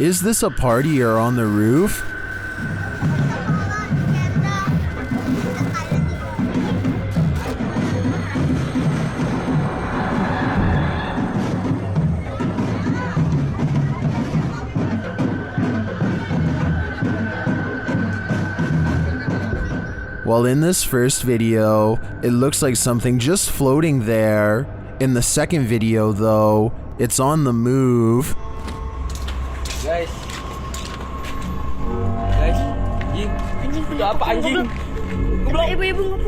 Is this a party or on the roof? Well, in this first video, it looks like something just floating there. In the second video, though, it's on the move. Guys, anjing itu apa anjing? Ibu-ibu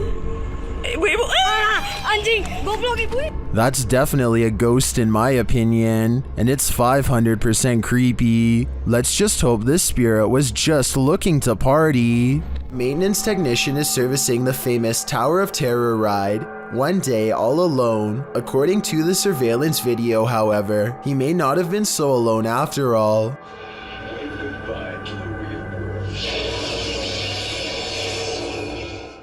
anjing, goblok ibu. That's definitely a ghost in my opinion, and it's 500% creepy. Let's just hope this spirit was just looking to party. Maintenance technician is servicing the famous Tower of Terror ride. One day, all alone. According to the surveillance video, however, he may not have been so alone after all.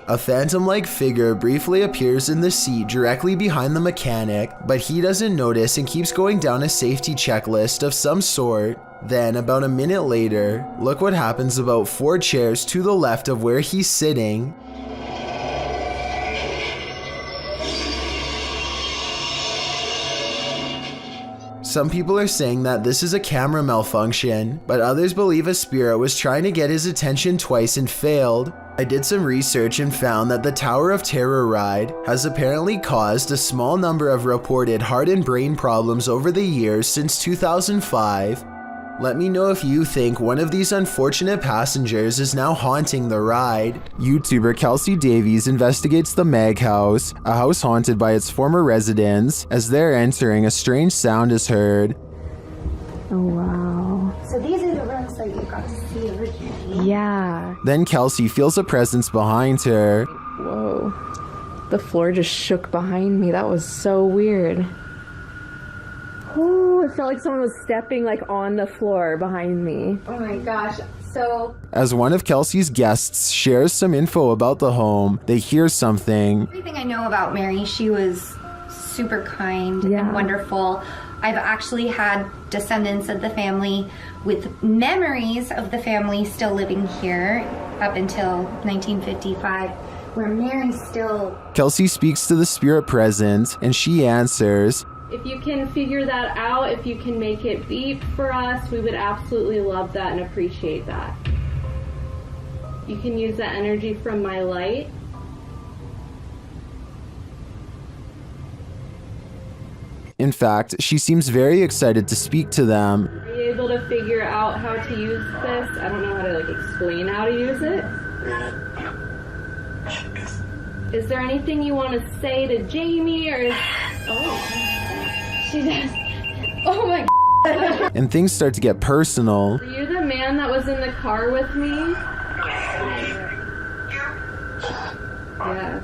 A phantom-like figure briefly appears in the seat directly behind the mechanic, but he doesn't notice and keeps going down a safety checklist of some sort. Then, about a minute later, look what happens about 4 chairs to the left of where he's sitting. Some people are saying that this is a camera malfunction, but others believe a spirit was trying to get his attention twice and failed. I did some research and found that the Tower of Terror ride has apparently caused a small number of reported heart and brain problems over the years since 2005. Let me know if you think one of these unfortunate passengers is now haunting the ride. YouTuber Kelsey Davies investigates the Mag House, a house haunted by its former residents. As they're entering, a strange sound is heard. Oh wow. So these are the rooms that you got to see originally? Yeah. Then Kelsey feels a presence behind her. Whoa. The floor just shook behind me. That was so weird. Oh, it felt like someone was stepping like on the floor behind me. Oh my gosh. So As one of Kelsey's guests shares some info about the home, they hear something. everything I know about Mary, she was super kind and wonderful. I've actually had descendants of the family with memories of the family still living here up until 1955, where Mary still... Kelsey speaks to the spirit present, and she answers. If you can figure that out, if you can make it beep for us, we would absolutely love that and appreciate that. You can use that energy from my light. In fact, she seems very excited to speak to them. Are you able to figure out how to use this? I don't know how to explain how to use it. Is there anything you want to say to Jamie, or is... Oh, she does. Oh my God. And things start to get personal. Were you the man that was in the car with me? Yes.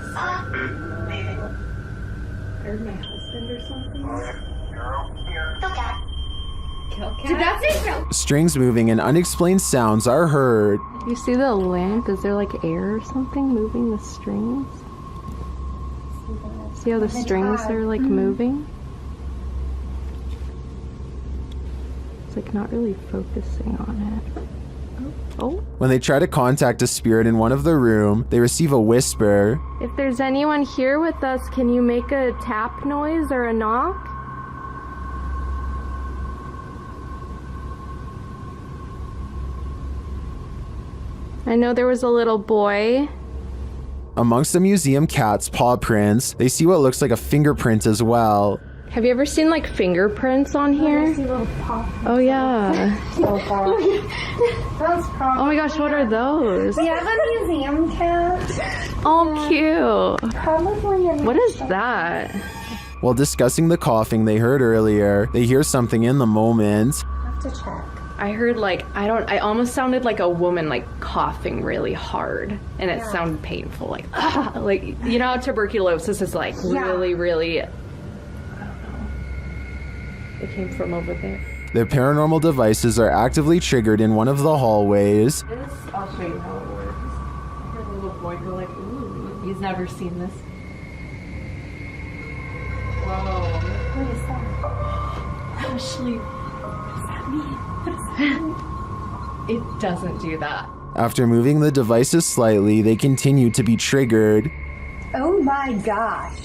Or my husband or something? Did that say no? Strings moving and unexplained sounds are heard. You see the lamp? Is there like air or something moving the strings? See how the strings are like moving? It's like not really focusing on it. Oh. When they try to contact a spirit in one of the room, they receive a whisper. If there's anyone here with us, can you make a tap noise or a knock? I know there was a little boy. Amongst the museum cat's paw prints, they see what looks like a fingerprint as well. Have you ever seen like fingerprints on here? Oh yeah. Oh my gosh, what are those? We have a museum cat. Oh, cute. Probably What is that? While discussing the coughing they heard earlier, they hear something in the moment. have to check. I heard like, I almost sounded like a woman like coughing really hard, and it sounded painful, like, ah, like, you know how tuberculosis is like really, I don't know. It came from over there. Their paranormal devices are actively triggered in one of the hallways. I'll show you how it works. I heard a little boy go like, ooh, he's never seen this. Whoa. What is that? Ashley, what does that mean? It doesn't do that. After moving the devices slightly, they continue to be triggered. Oh my gosh.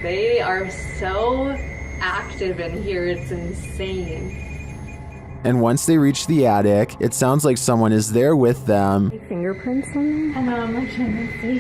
They are so active in here, it's insane. And once they reach the attic, it sounds like someone is there with them. Fingerprints on them? I know, I'm like trying to see.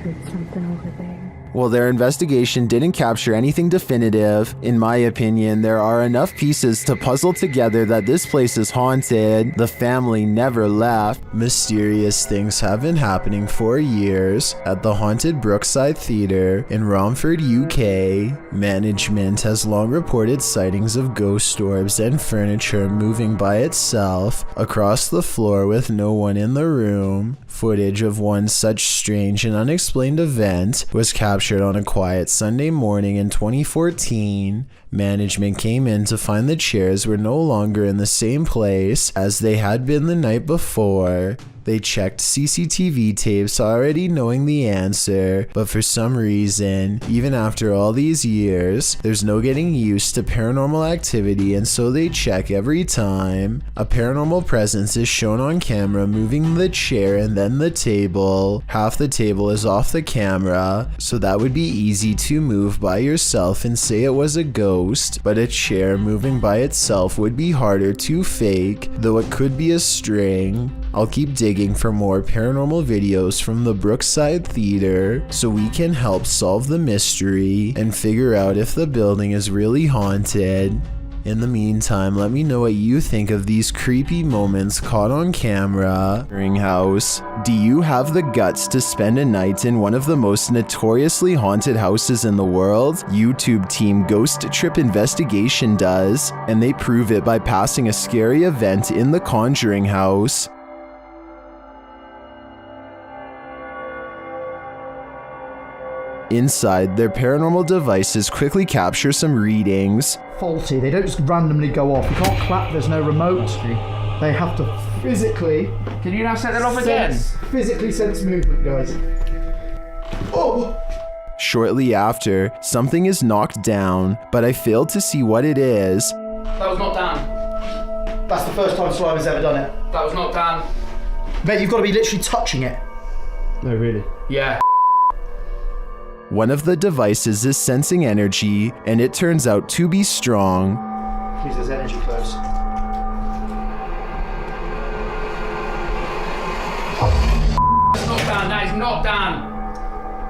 Heard something over there. While their investigation didn't capture anything definitive, in my opinion, there are enough pieces to puzzle together that this place is haunted. The family never left. Mysterious things have been happening for years at the haunted Brookside Theatre in Romford, UK. Management has long reported sightings of ghost orbs and furniture moving by itself across the floor with no one in the room. Footage of one such strange and unexplained event was captured on a quiet Sunday morning in 2014. Management came in to find the chairs were no longer in the same place as they had been the night before. They checked CCTV tapes already knowing the answer, but for some reason, even after all these years, there's no getting used to paranormal activity, and so they check every time. A paranormal presence is shown on camera moving the chair and then the table. Half the table is off the camera, so that would be easy to move by yourself and say it was a ghost, but a chair moving by itself would be harder to fake, though it could be a string. I'll keep digging for more paranormal videos from the Brookside Theatre so we can help solve the mystery and figure out if the building is really haunted. In the meantime, let me know what you think of these creepy moments caught on camera. House. Do you have the guts to spend a night in one of the most notoriously haunted houses in the world? YouTube team Ghost Trip Investigation does, and they prove it by passing a scary event in the Conjuring house. Inside, their paranormal devices quickly capture some readings. Faulty, they don't just randomly go off. You can't clap, there's no remote. They have to physically... Can you now set that off again? Physically sense movement, guys. Oh! Shortly after, something is knocked down, but I failed to see what it is. That was not down. That's the first time Slimer's ever done it. That was not down. Mate, you've got to be literally touching it. No, really? Yeah. One of the devices is sensing energy, and it turns out to be strong. Please, there's energy close. That's not down. That is not down.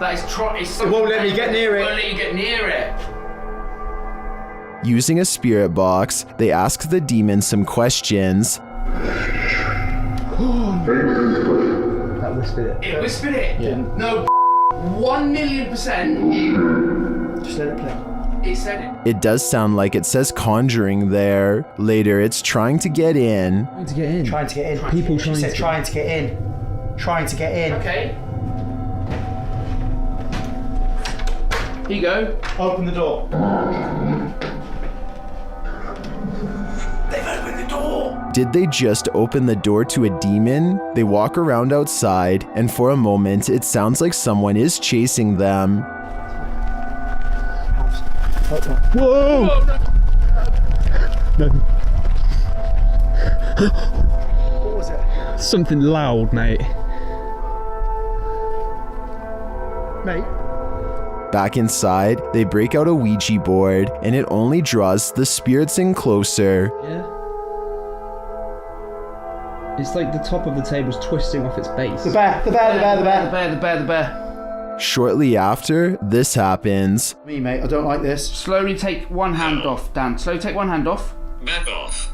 That is It won't let me get near it. It won't let you get near it. Using a spirit box, they ask the demon some questions. That whispered it. It whispered it? Yeah. No, 1,000,000%. Just let it play. It said it. It does sound like it says Conjuring there. Later, it's trying to get in. Trying to get in. Trying to get in. People trying to get in. Trying to get in. Okay. Here you go. Open the door. They've opened the door. Did they just open the door to a demon? They walk around outside, and for a moment, it sounds like someone is chasing them. Whoa! No. What was it? Something loud, mate. Mate? Back inside, they break out a Ouija board, and it only draws the spirits in closer. Yeah. It's like the top of the table's twisting off its base. The bear. The bear. Shortly after, this happens. Me, mate, I don't like this. Slowly take one hand off, Dan. Slowly take one hand off. Back off.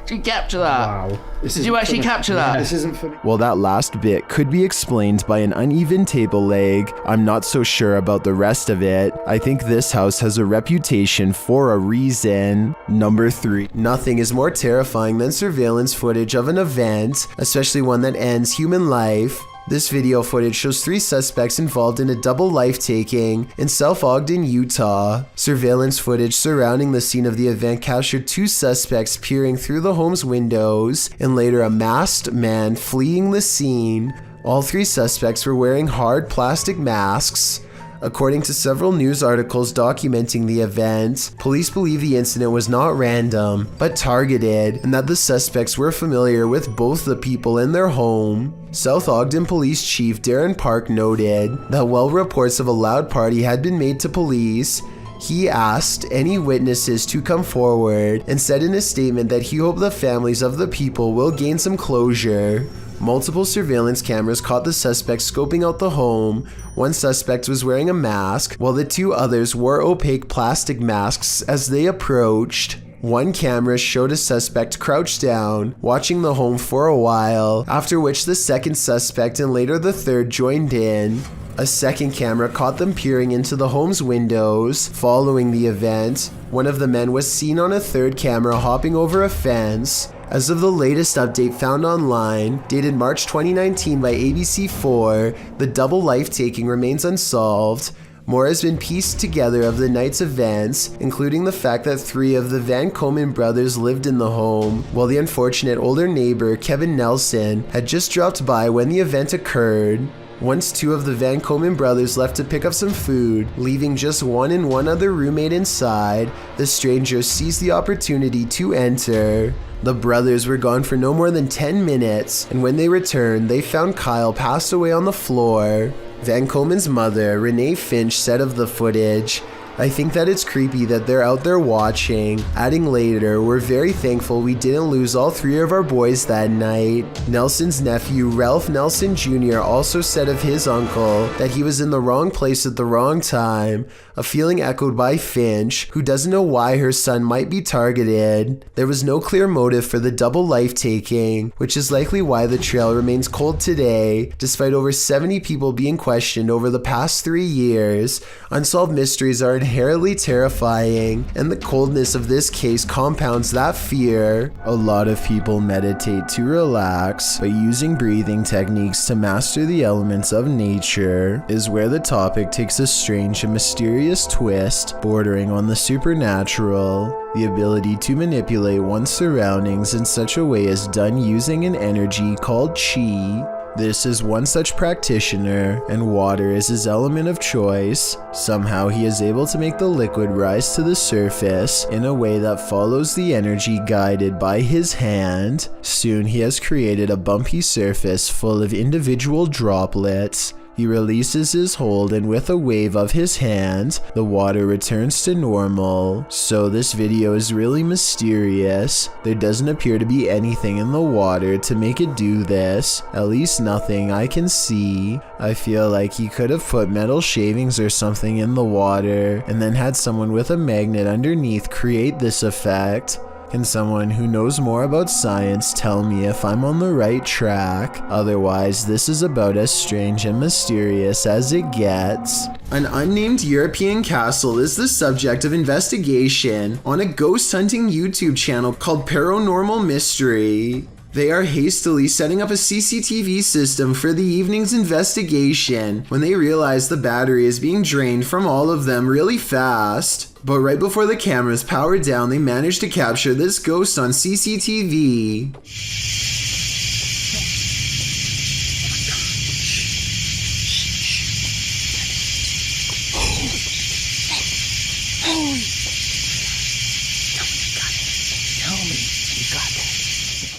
Did you capture that? Wow. Did you actually capture that? This isn't for me. Well, that last bit could be explained by an uneven table leg. I'm not so sure about the rest of it. I think this house has a reputation for a reason. Number 3. Nothing is more terrifying than surveillance footage of an event, especially one that ends human life. This video footage shows 3 suspects involved in a double life-taking in South Ogden, Utah. Surveillance footage surrounding the scene of the event captured 2 suspects peering through the home's windows, and later a masked man fleeing the scene. All 3 suspects were wearing hard plastic masks. According to several news articles documenting the event, police believe the incident was not random, but targeted, and that the suspects were familiar with both the people in their home. South Ogden Police Chief Darren Park noted that while reports of a loud party had been made to police, he asked any witnesses to come forward and said in a statement that he hoped the families of the people will gain some closure. Multiple surveillance cameras caught the suspects scoping out the home. One suspect was wearing a mask, while the 2 others wore opaque plastic masks as they approached. One camera showed a suspect crouched down, watching the home for a while, after which the second suspect and later the third joined in. A second camera caught them peering into the home's windows. Following the event, one of the men was seen on a third camera hopping over a fence. As of the latest update found online, dated March 2019 by ABC4, the double life-taking remains unsolved. More has been pieced together of the night's events, including the fact that 3 of the Van Komen brothers lived in the home, while the unfortunate older neighbor, Kevin Nelson, had just dropped by when the event occurred. Once 2 of the Van Komen brothers left to pick up some food, leaving just one and one other roommate inside, the strangers seized the opportunity to enter. The brothers were gone for no more than 10 minutes, and when they returned, they found Kyle passed away on the floor. Van Komen's mother, Renee Finch, said of the footage, "I think that it's creepy that they're out there watching." Adding later, "We're very thankful we didn't lose all 3 of our boys that night." Nelson's nephew, Ralph Nelson Jr., also said of his uncle that he was in the wrong place at the wrong time, a feeling echoed by Finch, who doesn't know why her son might be targeted. There was no clear motive for the double life-taking, which is likely why the trail remains cold today, despite over 70 people being questioned over the past 3 years. Unsolved mysteries are inherently terrifying, and the coldness of this case compounds that fear. A lot of people meditate to relax, but using breathing techniques to master the elements of nature is where the topic takes a strange and mysterious twist, bordering on the supernatural. The ability to manipulate one's surroundings in such a way is done using an energy called chi. This is one such practitioner, and water is his element of choice. Somehow he is able to make the liquid rise to the surface in a way that follows the energy guided by his hand. Soon he has created a bumpy surface full of individual droplets. He releases his hold, and with a wave of his hand, the water returns to normal. So this video is really mysterious. There doesn't appear to be anything in the water to make it do this, at least nothing I can see. I feel like he could have put metal shavings or something in the water, and then had someone with a magnet underneath create this effect. Can someone who knows more about science tell me if I'm on the right track? Otherwise, this is about as strange and mysterious as it gets. An unnamed European castle is the subject of investigation on a ghost hunting YouTube channel called Paranormal Mystery. They are hastily setting up a CCTV system for the evening's investigation when they realize the battery is being drained from all of them really fast. But right before the cameras power down, they manage to capture this ghost on CCTV.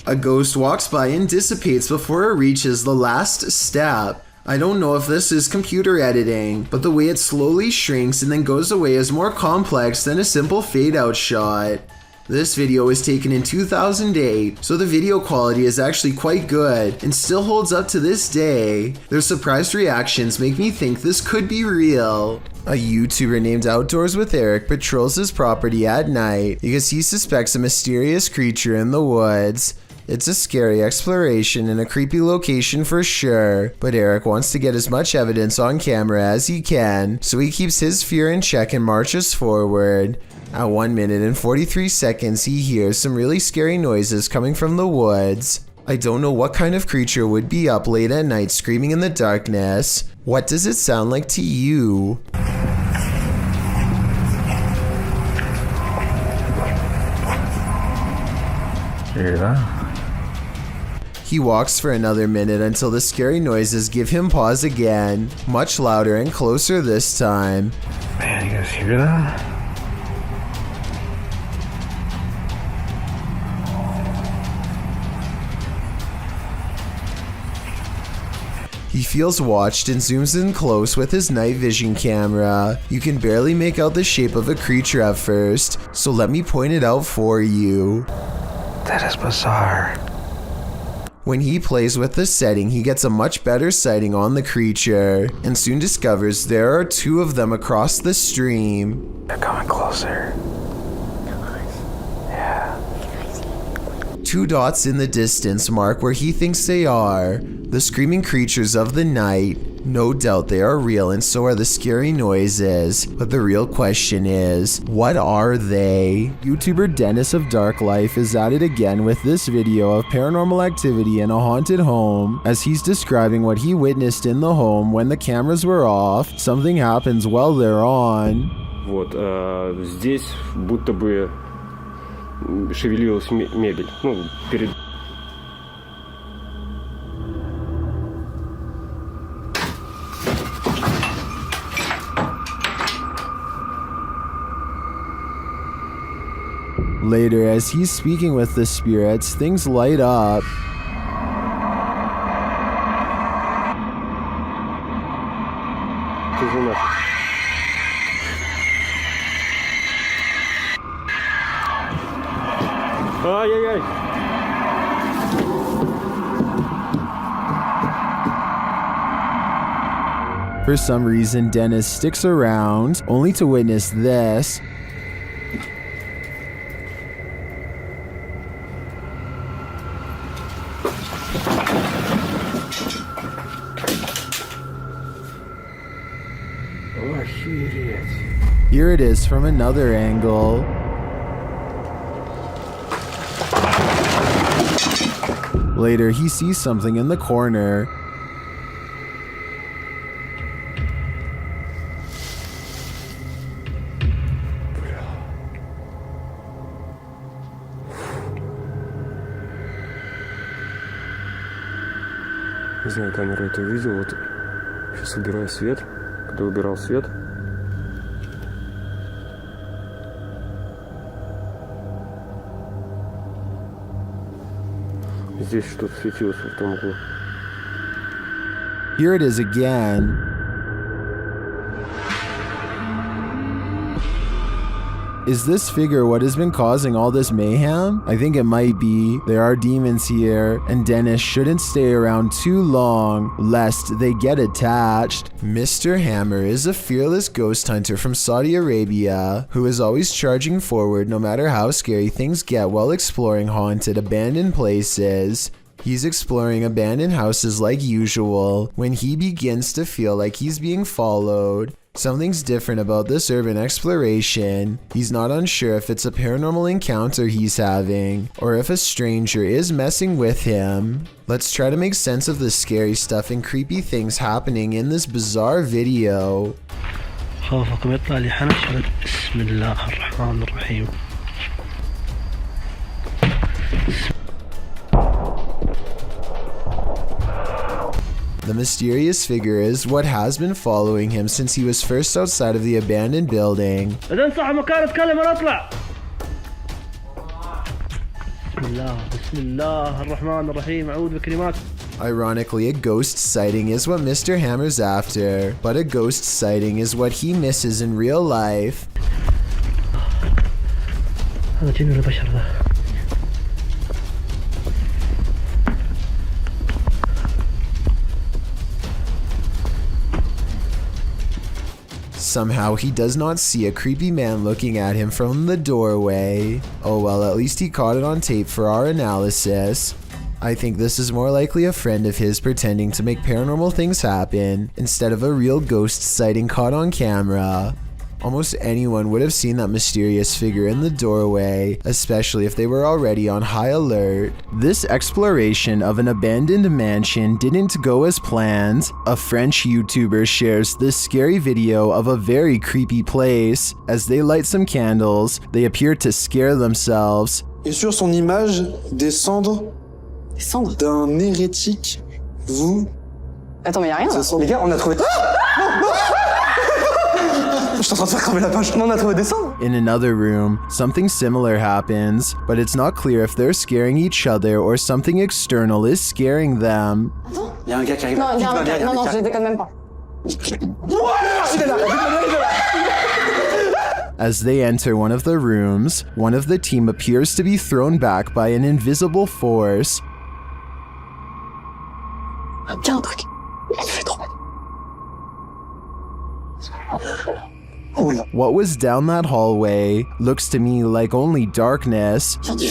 A ghost walks by and dissipates before it reaches the last step. I don't know if this is computer editing, but the way it slowly shrinks and then goes away is more complex than a simple fade out shot. This video was taken in 2008, so the video quality is actually quite good and still holds up to this day. Their surprised reactions make me think this could be real. A YouTuber named Outdoors with Eric patrols his property at night because he suspects a mysterious creature in the woods. It's a scary exploration in a creepy location for sure, but Eric wants to get as much evidence on camera as he can, so he keeps his fear in check and marches forward. At 1 minute and 43 seconds, he hears some really scary noises coming from the woods. I don't know what kind of creature would be up late at night screaming in the darkness. What does it sound like to you? Hear that? He walks for another minute until the scary noises give him pause again, much louder and closer this time. Man, you guys hear that? He feels watched and zooms in close with his night vision camera. You can barely make out the shape of a creature at first, so let me point it out for you. That is bizarre. When he plays with the setting, he gets a much better sighting on the creature, and soon discovers there are two of them across the stream. They're coming closer. Yeah. Two dots in the distance mark where he thinks they are. The screaming creatures of the night. No doubt they are real, and so are the scary noises. But the real question is, what are they? YouTuber Dennis of Dark Life is at it again with this video of paranormal activity in a haunted home. As he's describing what he witnessed in the home when the cameras were off, something happens while they're on. Вот, здесь будто бы шевелилась мебель. Ну, перед... Later, as he's speaking with the spirits, things light up. Ай-яй-яй! For some reason, Dennis sticks around, only to witness this. Here it is from another angle. Later, he sees something in the corner. Не знаю, камера это увидела. Вот сейчас убираю свет. Когда убирал свет, здесь что-то светилось в том углу. Here it is again. Is this figure what has been causing all this mayhem? I think it might be. There are demons here, and Dennis shouldn't stay around too long, lest they get attached. Mr. Hammer is a fearless ghost hunter from Saudi Arabia, who is always charging forward no matter how scary things get while exploring haunted, abandoned places. He's exploring abandoned houses like usual when he begins to feel like he's being followed. Something's different about this urban exploration. He's not unsure if it's a paranormal encounter he's having, or if a stranger is messing with him. Let's try to make sense of the scary stuff and creepy things happening in this bizarre video. خوفكم يطلع لي حنش. بسم الله الرحمن الرحيم. The mysterious figure is what has been following him since he was first outside of the abandoned building. Ironically, a ghost sighting is what Mr. Hammer's after, but a ghost sighting is what he misses in real life. Somehow he does not see a creepy man looking at him from the doorway. Oh well, at least he caught it on tape for our analysis. I think this is more likely a friend of his pretending to make paranormal things happen instead of a real ghost sighting caught on camera. Almost anyone would have seen that mysterious figure in the doorway, especially if they were already on high alert. This exploration of an abandoned mansion didn't go as planned. A French YouTuber shares this scary video of a very creepy place. As they light some candles, they appear to scare themselves. Et sur son image, des cendres cendres d'un hérétique, vous... Attends, mais y'a rien là. Les gars, on a trouvé... Je suis en train de faire cramer la page. On a trouvé des cendres. In another room, something similar happens, but it's not clear if they're scaring each other or something external is scaring them. Attends. Il y a un gars qui arrive. Non, il y a un gars. Non, je les déconne même pas. As they enter one of the rooms, one of the team appears to be thrown back by an invisible force. Tiens, un truc. Il me fait trop mal. What was down that hallway looks to me like only darkness. Grave,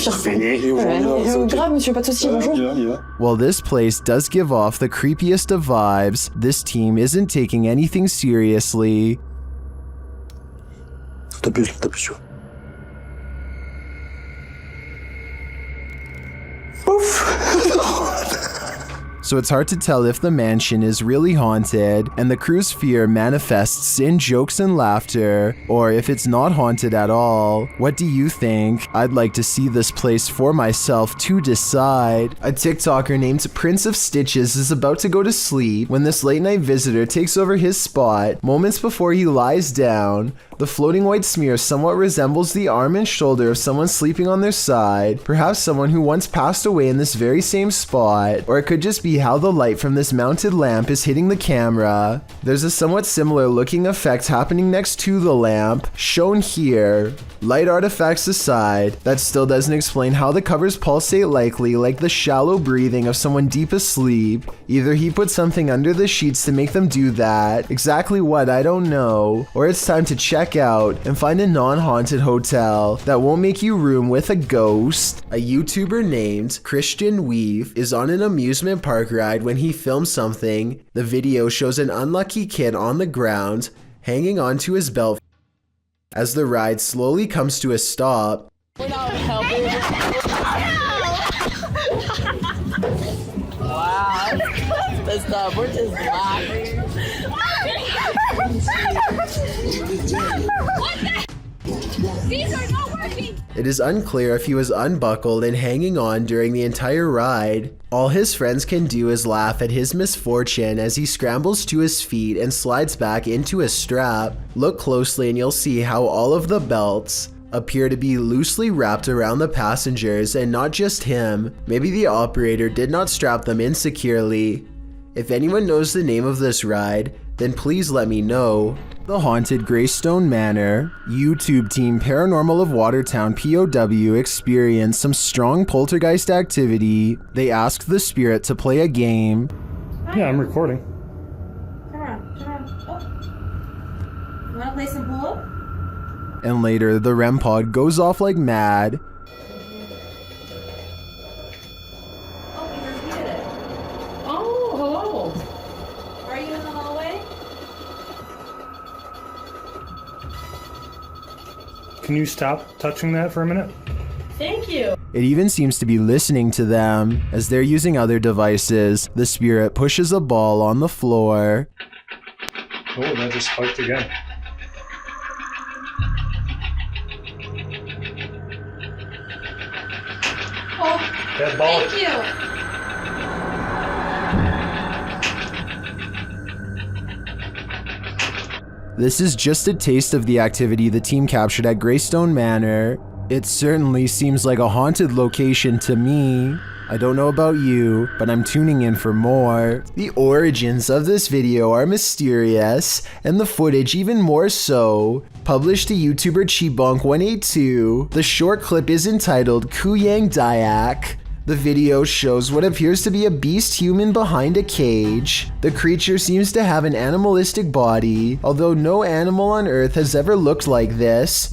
monsieur, pas de soucis, bonjour. While this place does give off the creepiest of vibes, this team isn't taking anything seriously. T'appuies sur. So it's hard to tell if the mansion is really haunted and the crew's fear manifests in jokes and laughter, or if it's not haunted at all. What do you think? I'd like to see this place for myself to decide. A TikToker named Prince of Stitches is about to go to sleep when this late night visitor takes over his spot. Moments before he lies down, the floating white smear somewhat resembles the arm and shoulder of someone sleeping on their side, perhaps someone who once passed away in this very same spot, or it could just be how the light from this mounted lamp is hitting the camera. There's a somewhat similar looking effect happening next to the lamp, shown here. Light artifacts aside, that still doesn't explain how the covers pulsate likely like the shallow breathing of someone deep asleep. Either he put something under the sheets to make them do that, exactly what I don't know, or it's time to check out and find a non-haunted hotel that won't make you room with a ghost. A YouTuber named Christian Weave is on an amusement park ride when he films something. The video shows an unlucky kid on the ground hanging onto his belt as the ride slowly comes to a stop. We're not helping. Wow, that's messed up. We're just laughing. These are not working. It is unclear if he was unbuckled and hanging on during the entire ride. All his friends can do is laugh at his misfortune as he scrambles to his feet and slides back into his strap. Look closely and you'll see how all of the belts appear to be loosely wrapped around the passengers and not just him. Maybe the operator did not strap them in securely. If anyone knows the name of this ride, then please let me know. The haunted Greystone Manor. YouTube team Paranormal of Watertown POW experienced some strong poltergeist activity. They asked the spirit to play a game. Yeah, I'm recording. Come on. Oh. You wanna play some pool? And later, the REM pod goes off like mad. Oh, we repeated it. Oh, hello. Are you in the hallway? Can you stop touching that for a minute? Thank you. It even seems to be listening to them. As they're using other devices, the spirit pushes a ball on the floor. Oh, that just spiked again. Oh, That ball. thank you. This is just a taste of the activity the team captured at Greystone Manor. It certainly seems like a haunted location to me. I don't know about you, but I'm tuning in for more. The origins of this video are mysterious, and the footage even more so. Published to YouTuber Chibonk182, the short clip is entitled Kuyang Dayak. The video shows what appears to be a beast human behind a cage. The creature seems to have an animalistic body, although no animal on Earth has ever looked like this.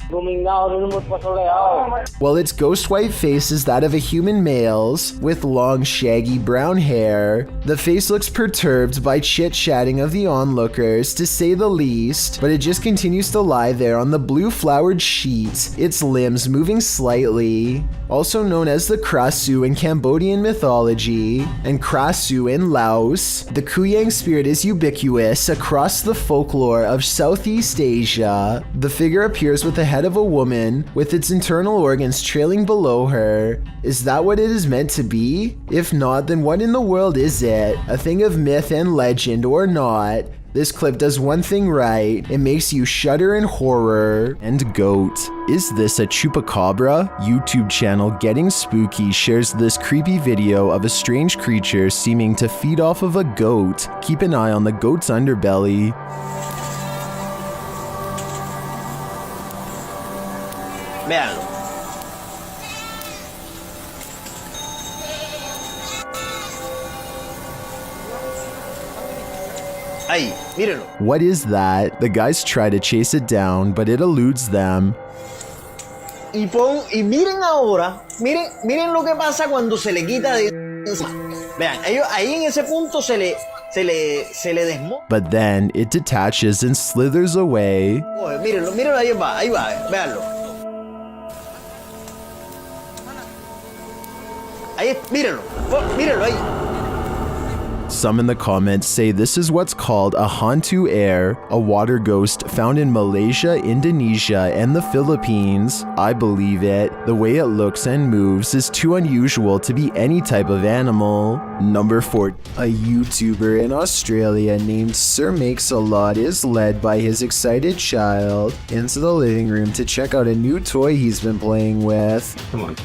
While its ghost white face is that of a human male's, with long shaggy brown hair. The face looks perturbed by chit-chatting of the onlookers, to say the least, but it just continues to lie there on the blue flowered sheet, its limbs moving slightly. Also known as the Krasu in Cambodian mythology, and Krasu in Laos, the Kuyang spirit is ubiquitous across the folklore of Southeast Asia. The figure appears with the head of a woman, with its internal organs trailing below her. Is that what it is meant to be? If not, then what in the world is it? A thing of myth and legend or not? This clip does one thing right, it makes you shudder in horror. And goat. Is this a chupacabra? YouTube channel Getting Spooky shares this creepy video of a strange creature seeming to feed off of a goat. Keep an eye on the goat's underbelly. Véanlo. Ahí, mírenlo. What is that? The guys try to chase it down, but it eludes them. Y miren ahora, miren lo que pasa cuando se le quita de encima. Vean, ellos ahí en ese punto se le desmonta. But then it detaches and slithers away. Oh, mírenlo, ahí va, véanlo. Ahí, mírenlo ahí. Some in the comments say this is what's called a hantu air, a water ghost found in Malaysia, Indonesia, and the Philippines. I believe it. The way it looks and moves is too unusual to be any type of animal. Number 4. A YouTuber in Australia named Sir Makes a Lot is led by his excited child into the living room to check out a new toy he's been playing with. Come on.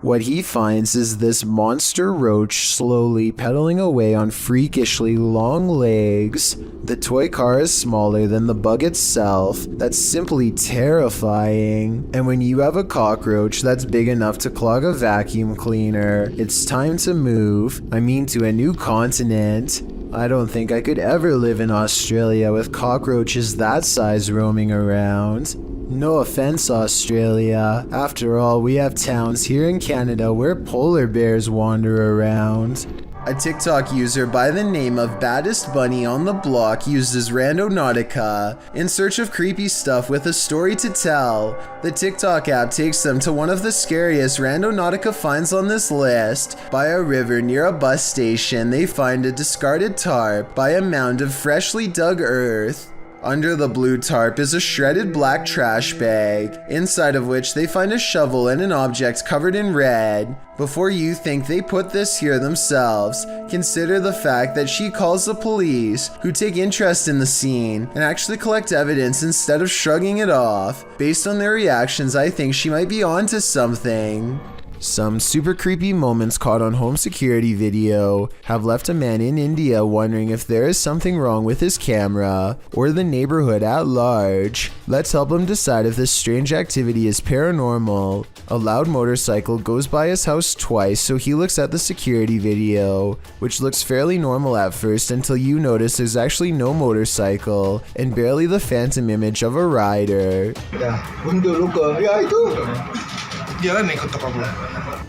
What he finds is this monster roach slowly pedaling away on freakishly long legs. The toy car is smaller than the bug itself. That's simply terrifying. And when you have a cockroach that's big enough to clog a vacuum cleaner, it's time to move. I mean, to a new continent. I don't think I could ever live in Australia with cockroaches that size roaming around. No offense, Australia. After all, we have towns here in Canada where polar bears wander around. A TikTok user by the name of Baddest Bunny on the Block uses Rando Nautica in search of creepy stuff with a story to tell. The TikTok app takes them to one of the scariest Rando Nautica finds on this list. By a river near a bus station, they find a discarded tarp by a mound of freshly dug earth. Under the blue tarp is a shredded black trash bag, inside of which they find a shovel and an object covered in red. Before you think they put this here themselves, consider the fact that she calls the police, who take interest in the scene and actually collect evidence instead of shrugging it off. Based on their reactions, I think she might be onto something. Some super creepy moments caught on home security video have left a man in India wondering if there is something wrong with his camera or the neighborhood at large. Let's help him decide if this strange activity is paranormal. A loud motorcycle goes by his house twice, so he looks at the security video, which looks fairly normal at first until you notice there's actually no motorcycle and barely the phantom image of a rider.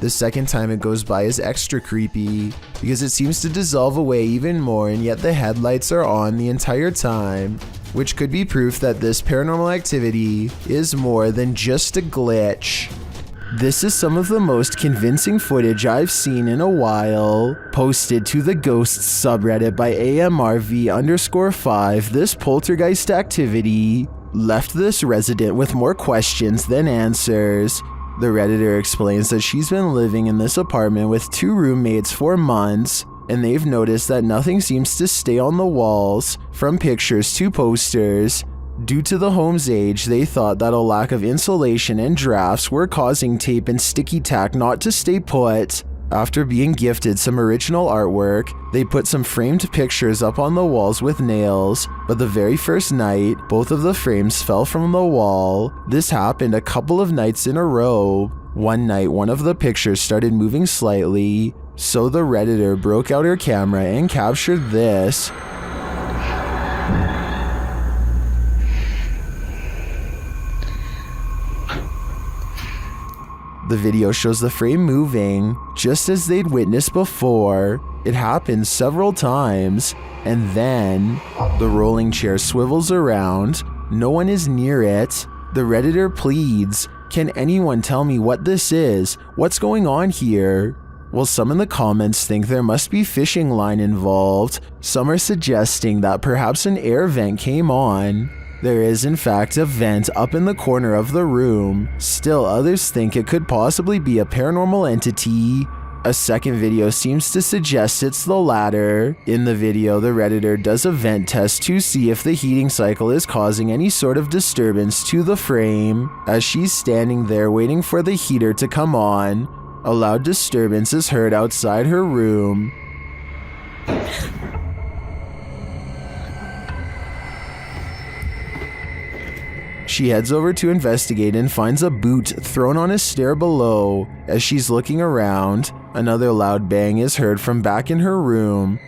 The second time it goes by is extra creepy, because it seems to dissolve away even more and yet the headlights are on the entire time, which could be proof that this paranormal activity is more than just a glitch. This is some of the most convincing footage I've seen in a while. Posted to the Ghosts subreddit by AMRV_5, this poltergeist activity left this resident with more questions than answers. The Redditor explains that she's been living in this apartment with 2 roommates for months, and they've noticed that nothing seems to stay on the walls, from pictures to posters. Due to the home's age, they thought that a lack of insulation and drafts were causing tape and sticky tack not to stay put. After being gifted some original artwork, they put some framed pictures up on the walls with nails, but the very first night, both of the frames fell from the wall. This happened a couple of nights in a row. One night, one of the pictures started moving slightly, so the Redditor broke out her camera and captured this. The video shows the frame moving, just as they'd witnessed before. It happened several times. And then, the rolling chair swivels around. No one is near it. The Redditor pleads, "Can anyone tell me what this is? What's going on here?" Well, some in the comments think there must be fishing line involved. Some are suggesting that perhaps an air vent came on. There is in fact a vent up in the corner of the room. Still, others think it could possibly be a paranormal entity. A second video seems to suggest it's the latter. In the video, the Redditor does a vent test to see if the heating cycle is causing any sort of disturbance to the frame. As she's standing there waiting for the heater to come on, a loud disturbance is heard outside her room. She heads over to investigate and finds a boot thrown on a stair below. As she's looking around, another loud bang is heard from back in her room.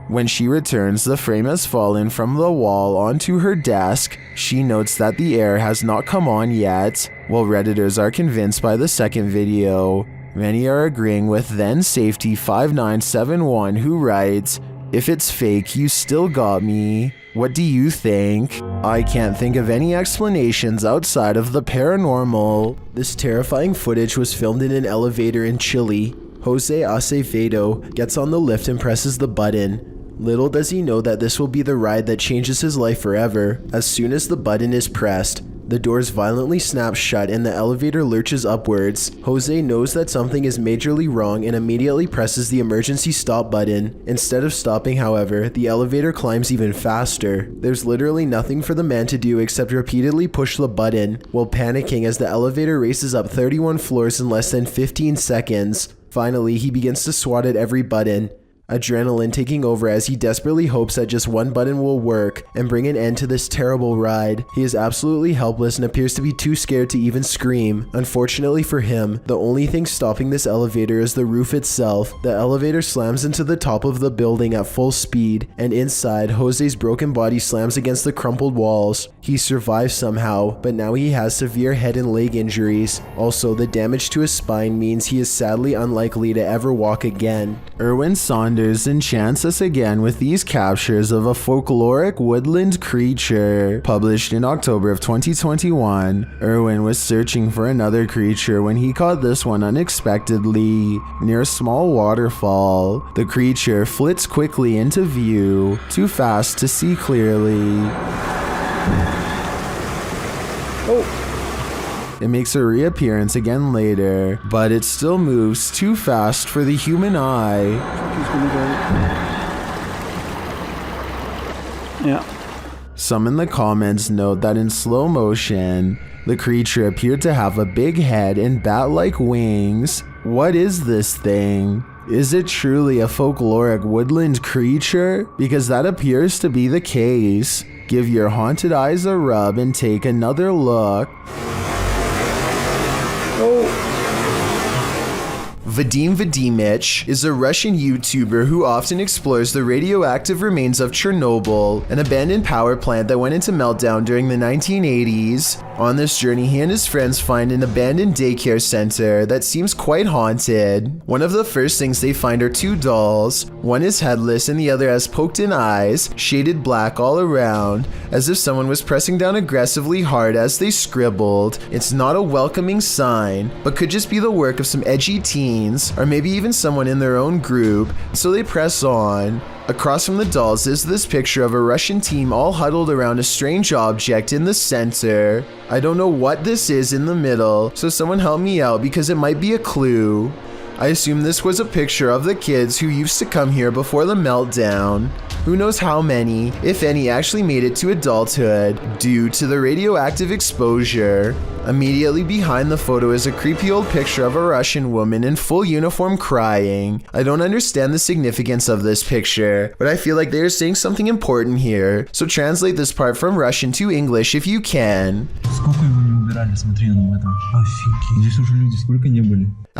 When she returns, the frame has fallen from the wall onto her desk. She notes that the air has not come on yet, while Redditors are convinced by the second video. Many are agreeing with then Safety 5971, who writes, "If it's fake, you still got me. What do you think? I can't think of any explanations outside of the paranormal." This terrifying footage was filmed in an elevator in Chile. Jose Acevedo gets on the lift and presses the button. Little does he know that this will be the ride that changes his life forever. As soon as the button is pressed, the doors violently snap shut and the elevator lurches upwards. Jose knows that something is majorly wrong and immediately presses the emergency stop button. Instead of stopping, however, the elevator climbs even faster. There's literally nothing for the man to do except repeatedly push the button, while panicking as the elevator races up 31 floors in less than 15 seconds. Finally, he begins to swat at every button, adrenaline taking over as he desperately hopes that just one button will work and bring an end to this terrible ride. He is absolutely helpless and appears to be too scared to even scream. Unfortunately for him, the only thing stopping this elevator is the roof itself. The elevator slams into the top of the building at full speed, and inside, Jose's broken body slams against the crumpled walls. He survives somehow, but now he has severe head and leg injuries. Also, the damage to his spine means he is sadly unlikely to ever walk again. Erwin Saunders enchants us again with these captures of a folkloric woodland creature. Published in October of 2021, Erwin was searching for another creature when he caught this one unexpectedly near a small waterfall. The creature flits quickly into view, too fast to see clearly. It makes a reappearance again later, but it still moves too fast for the human eye. Yeah. Some in the comments note that in slow motion, the creature appeared to have a big head and bat-like wings. What is this thing? Is it truly a folkloric woodland creature? Because that appears to be the case. Give your haunted eyes a rub and take another look. Vadim Vadimich is a Russian YouTuber who often explores the radioactive remains of Chernobyl, an abandoned power plant that went into meltdown during the 1980s. On this journey, he and his friends find an abandoned daycare center that seems quite haunted. One of the first things they find are two dolls. One is headless and the other has poked-in eyes, shaded black all around, as if someone was pressing down aggressively hard as they scribbled. It's not a welcoming sign, but could just be the work of some edgy teens, or maybe even someone in their own group, so they press on. Across from the dolls is this picture of a Russian team all huddled around a strange object in the center. I don't know what this is in the middle, so someone help me out because it might be a clue. I assume this was a picture of the kids who used to come here before the meltdown. Who knows how many, if any, actually made it to adulthood due to the radioactive exposure. Immediately behind the photo is a creepy old picture of a Russian woman in full uniform crying. I don't understand the significance of this picture, but I feel like they are saying something important here. So translate this part from Russian to English if you can.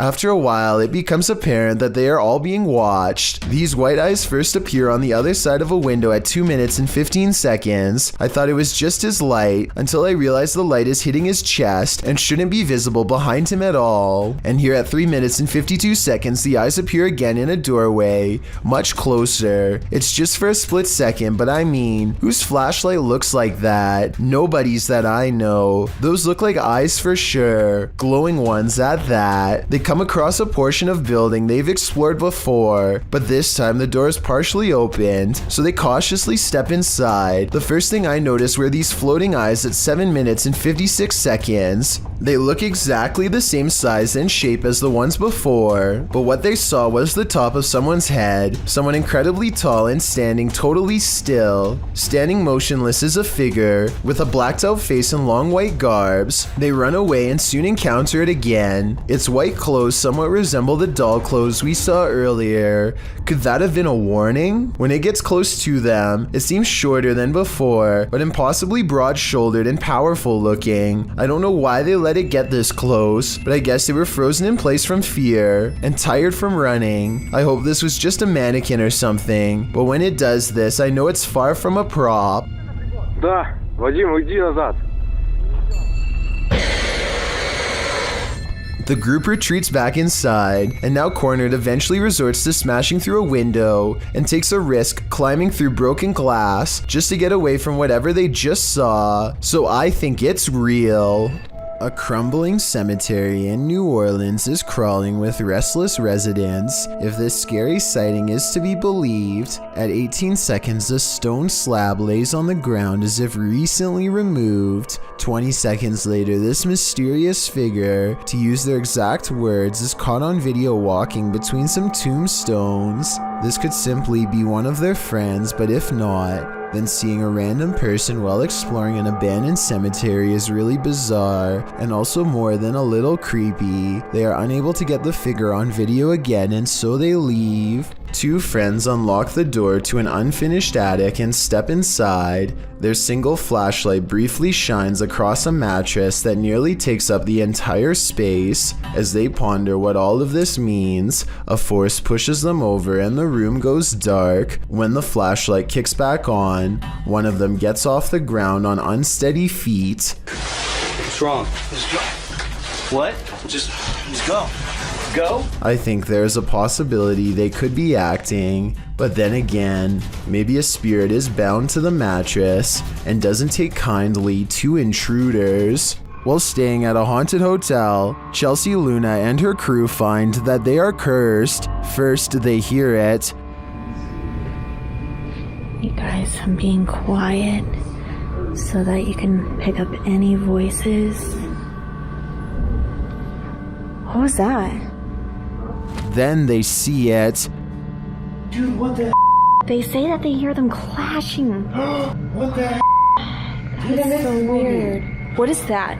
After a while, it becomes apparent that they are all being watched. These white eyes first appear on the other side of a window at 2 minutes and 15 seconds. I thought it was just his light until I realized the light is hitting his chest and shouldn't be visible behind him at all. And here at 3 minutes and 52 seconds, the eyes appear again in a doorway, much closer. It's just for a split second, but I mean, whose flashlight looks like that? Nobody's that I know. Those look like eyes for sure, glowing ones at that. They come across a portion of building they've explored before, but this time the door is partially opened, so they cautiously step inside. The first thing I noticed were these floating eyes at 7 minutes and 56 seconds. They look exactly the same size and shape as the ones before, but what they saw was the top of someone's head, someone incredibly tall and standing totally still. Standing motionless is a figure with a blacked out face and long white garbs. They run away and soon encounter it again. Its white clothes somewhat resemble the doll clothes we saw earlier. Could that have been a warning? When it gets close to them, it seems shorter than before, but impossibly broad-shouldered and powerful looking. I don't know why they let it get this close, but I guess they were frozen in place from fear and tired from running. I hope this was just a mannequin or something, but when it does this, I know it's far from a prop. Да, Вадим, иди назад. The group retreats back inside, and now cornered eventually resorts to smashing through a window and takes a risk climbing through broken glass just to get away from whatever they just saw. So I think it's real. A crumbling cemetery in New Orleans is crawling with restless residents. If this scary sighting is to be believed, at 18 seconds a stone slab lays on the ground as if recently removed. 20 seconds later, this mysterious figure, to use their exact words, is caught on video walking between some tombstones. This could simply be one of their friends, but if not, then seeing a random person while exploring an abandoned cemetery is really bizarre, and also more than a little creepy. They are unable to get the figure on video again, and so they leave. Two friends unlock the door to an unfinished attic and step inside. Their single flashlight briefly shines across a mattress that nearly takes up the entire space. As they ponder what all of this means, a force pushes them over and the room goes dark. When the flashlight kicks back on, one of them gets off the ground on unsteady feet. What's wrong? Just go. What? Just go. Go? I think there's a possibility they could be acting, but then again, maybe a spirit is bound to the mattress and doesn't take kindly to intruders. While staying at a haunted hotel, Chelsea Luna and her crew find that they are cursed. First, they hear it. You guys, I'm being quiet so that you can pick up any voices. What was that? Then they see it. Dude, what the They say that they hear them clashing. What the That's so weird. What is that?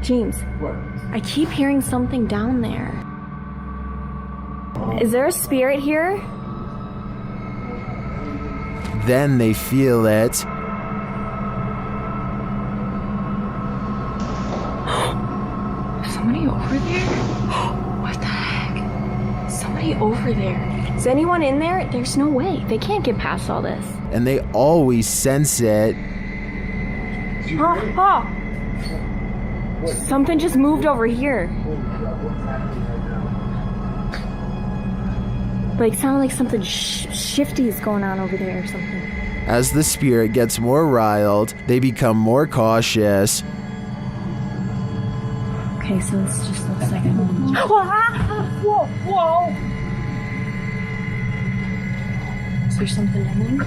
James. What? I keep hearing something down there. Is there a spirit here? Then they feel it. Somebody over there? What the heck? Somebody over there. Is anyone in there? There's no way. They can't get past all this. And they always sense it. Oh! Something just moved over here. Like, sounded like something shifty is going on over there or something. As the spirit gets more riled, they become more cautious. Okay, so this just looks like Whoa! Whoa! Is there something in there?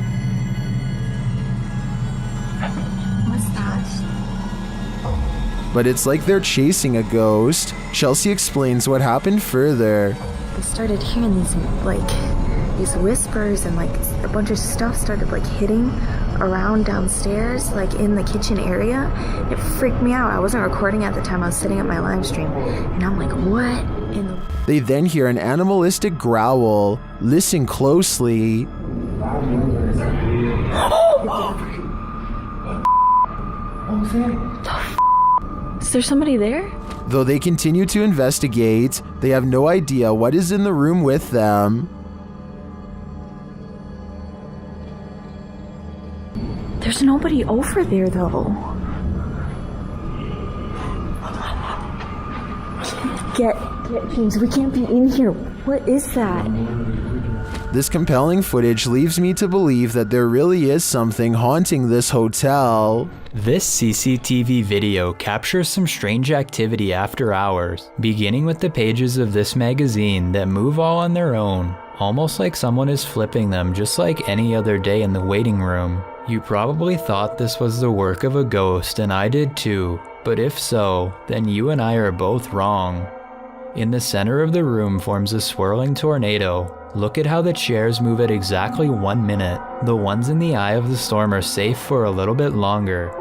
What's that? But it's like they're chasing a ghost. Chelsea explains what happened further. I started hearing these whispers, and like a bunch of stuff started like hitting around downstairs, like in the kitchen area. It freaked me out. I wasn't recording at the time. I was sitting at my live stream, and I'm like, what in the... They then hear an animalistic growl. Listen closely. Is there somebody there? Though they continue to investigate, they have no idea what is in the room with them. There's nobody over there though. Get James, we can't be in here. What is that? This compelling footage leaves me to believe that there really is something haunting this hotel. This CCTV video captures some strange activity after hours, beginning with the pages of this magazine that move all on their own, almost like someone is flipping them just like any other day in the waiting room. You probably thought this was the work of a ghost, and I did too, but if so, then you and I are both wrong. In the center of the room forms a swirling tornado. Look at how the chairs move at exactly 1 minute. The ones in the eye of the storm are safe for a little bit longer.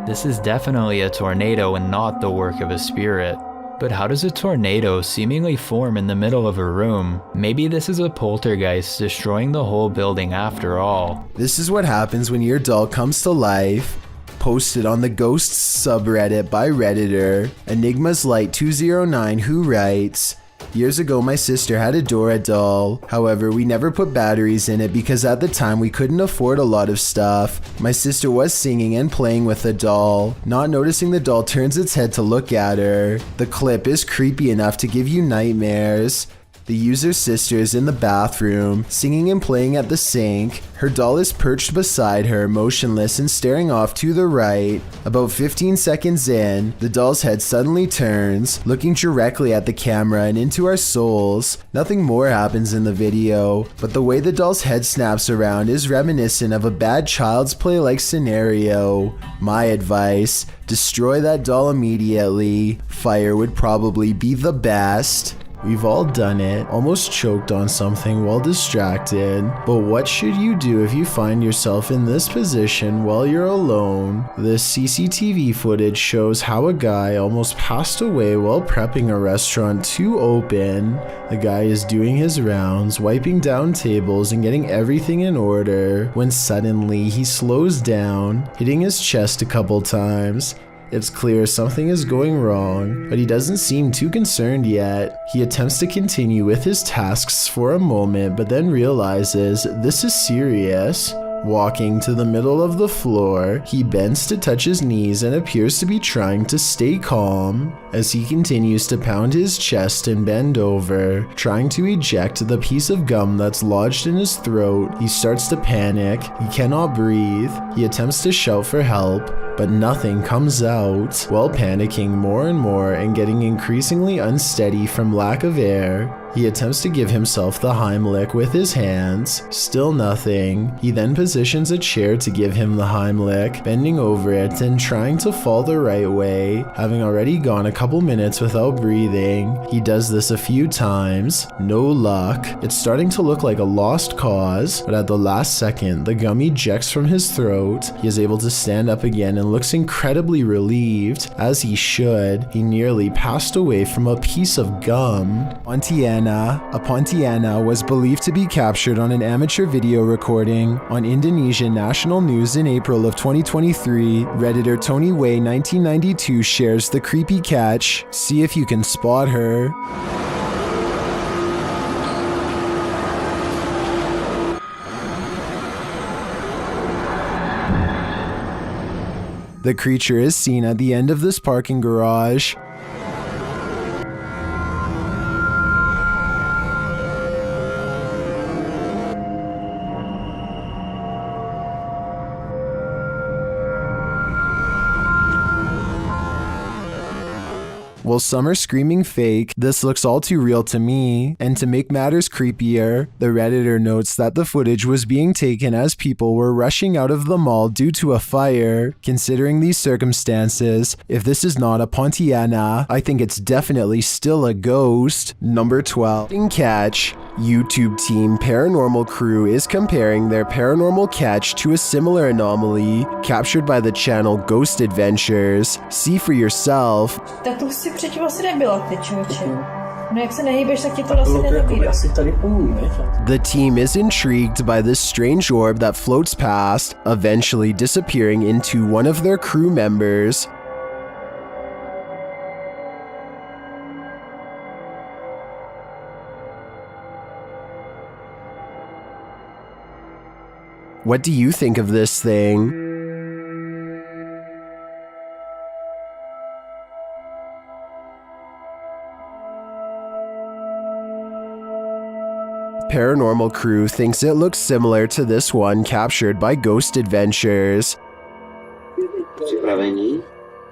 This is definitely a tornado and not the work of a spirit. But how does a tornado seemingly form in the middle of a room? Maybe this is a poltergeist destroying the whole building after all. This is what happens when your doll comes to life. Posted on the Ghosts subreddit by Redditor, Enigma's Light 209, who writes, "Years ago my sister had a Dora doll. However, we never put batteries in it because at the time we couldn't afford a lot of stuff. My sister was singing and playing with the doll. Not noticing the doll turns its head to look at her. The clip is creepy enough to give you nightmares. The user's sister is in the bathroom, singing and playing at the sink. Her doll is perched beside her, motionless and staring off to the right. About 15 seconds in, the doll's head suddenly turns, looking directly at the camera and into our souls. Nothing more happens in the video, but the way the doll's head snaps around is reminiscent of a bad Child's Play-like scenario. My advice, destroy that doll immediately. Fire would probably be the best." We've all done it, almost choked on something while distracted. But what should you do if you find yourself in this position while you're alone? This CCTV footage shows how a guy almost passed away while prepping a restaurant to open. The guy is doing his rounds, wiping down tables and getting everything in order, when suddenly he slows down, hitting his chest a couple times. It's clear something is going wrong, but he doesn't seem too concerned yet. He attempts to continue with his tasks for a moment, but then realizes this is serious. Walking to the middle of the floor, he bends to touch his knees and appears to be trying to stay calm. As he continues to pound his chest and bend over, trying to eject the piece of gum that's lodged in his throat, he starts to panic. He cannot breathe. He attempts to shout for help, but nothing comes out. While panicking more and more and getting increasingly unsteady from lack of air, he attempts to give himself the Heimlich with his hands. Still nothing. He then positions a chair to give him the Heimlich, bending over it and trying to fall the right way. Having already gone a couple minutes without breathing, he does this a few times. No luck. It's starting to look like a lost cause, but at the last second, the gum ejects from his throat. He is able to stand up again and looks incredibly relieved, as he should. He nearly passed away from a piece of gum. A Pontiana was believed to be captured on an amateur video recording on Indonesian national news in April of 2023. Redditor Tony Way 1992 shares the creepy catch. See if you can spot her. The creature is seen at the end of this parking garage. While some are screaming fake, this looks all too real to me. And to make matters creepier, the Redditor notes that the footage was being taken as people were rushing out of the mall due to a fire. Considering these circumstances, if this is not a Pontiana, I think it's definitely still a ghost. Number 12. Catch. YouTube team Paranormal Crew is comparing their paranormal catch to a similar anomaly captured by the channel Ghost Adventures. See for yourself. Tak to si předtím asi nebyla, ty člověče. No jak se nehýbeš, tak ti to asi nenabíde. The team is intrigued by this strange orb that floats past, eventually disappearing into one of their crew members. What do you think of this thing? Paranormal crew thinks it looks similar to this one captured by Ghost Adventures. Připravení.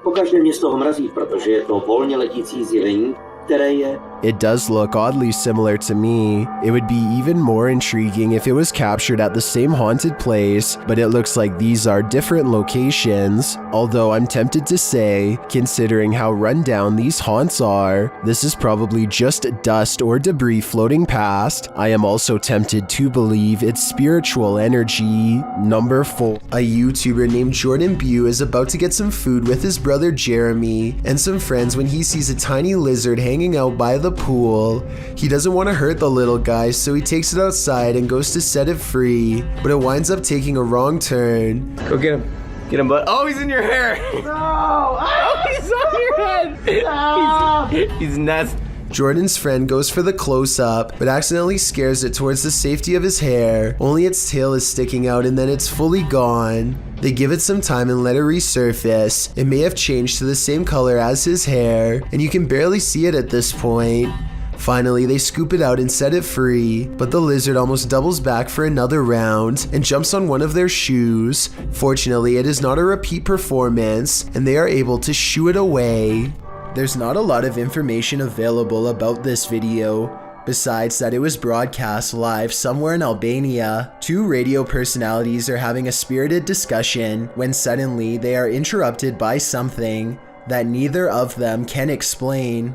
Pokaždé mě z toho mrazí, protože je to volně letící zjevení, které je... It does look oddly similar to me. It would be even more intriguing if it was captured at the same haunted place, but it looks like these are different locations. Although I'm tempted to say, considering how run down these haunts are, this is probably just dust or debris floating past. I am also tempted to believe it's spiritual energy. Number 4. A YouTuber named Jordan Bew is about to get some food with his brother Jeremy and some friends when he sees a tiny lizard hanging out by the pool. He doesn't want to hurt the little guy, so he takes it outside and goes to set it free, but it winds up taking a wrong turn. Go get him. Get him, bud. Oh, he's in your hair. No. Oh, he's on your head. No. He's nuts. Jordan's friend goes for the close-up, but accidentally scares it towards the safety of his hair. Only its tail is sticking out and then it's fully gone. They give it some time and let it resurface. It may have changed to the same color as his hair, and you can barely see it at this point. Finally, they scoop it out and set it free, but the lizard almost doubles back for another round and jumps on one of their shoes. Fortunately, it is not a repeat performance, and they are able to shoo it away. There's not a lot of information available about this video, besides that it was broadcast live somewhere in Albania. Two radio personalities are having a spirited discussion when suddenly they are interrupted by something that neither of them can explain.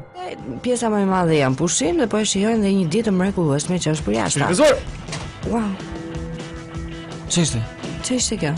Pjesa më e madhe janë pushim dhe po e shijojnë dhe një ditë mrekullueshme që është përjashtë. Televizor! Wow. Ç'ishte? Ç'ishte kjo?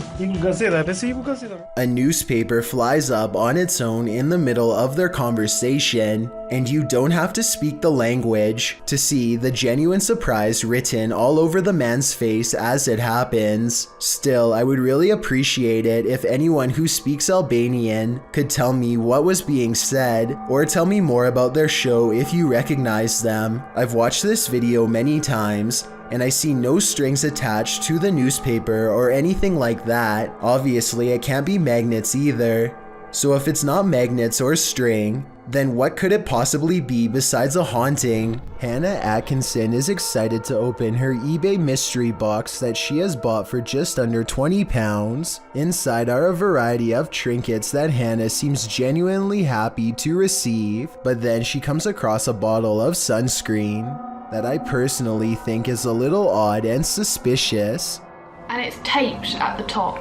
A newspaper flies up on its own in the middle of their conversation, and you don't have to speak the language to see the genuine surprise written all over the man's face as it happens. Still, I would really appreciate it if anyone who speaks Albanian could tell me what was being said, or tell me more about their show if you recognize them. I've watched this video many times, and I see no strings attached to the newspaper or anything like that. Obviously, it can't be magnets either. So if it's not magnets or string, then what could it possibly be besides a haunting? Hannah Atkinson is excited to open her eBay mystery box that she has bought for just under £20. Inside are a variety of trinkets that Hannah seems genuinely happy to receive, but then she comes across a bottle of sunscreen that I personally think is a little odd and suspicious. And it's taped at the top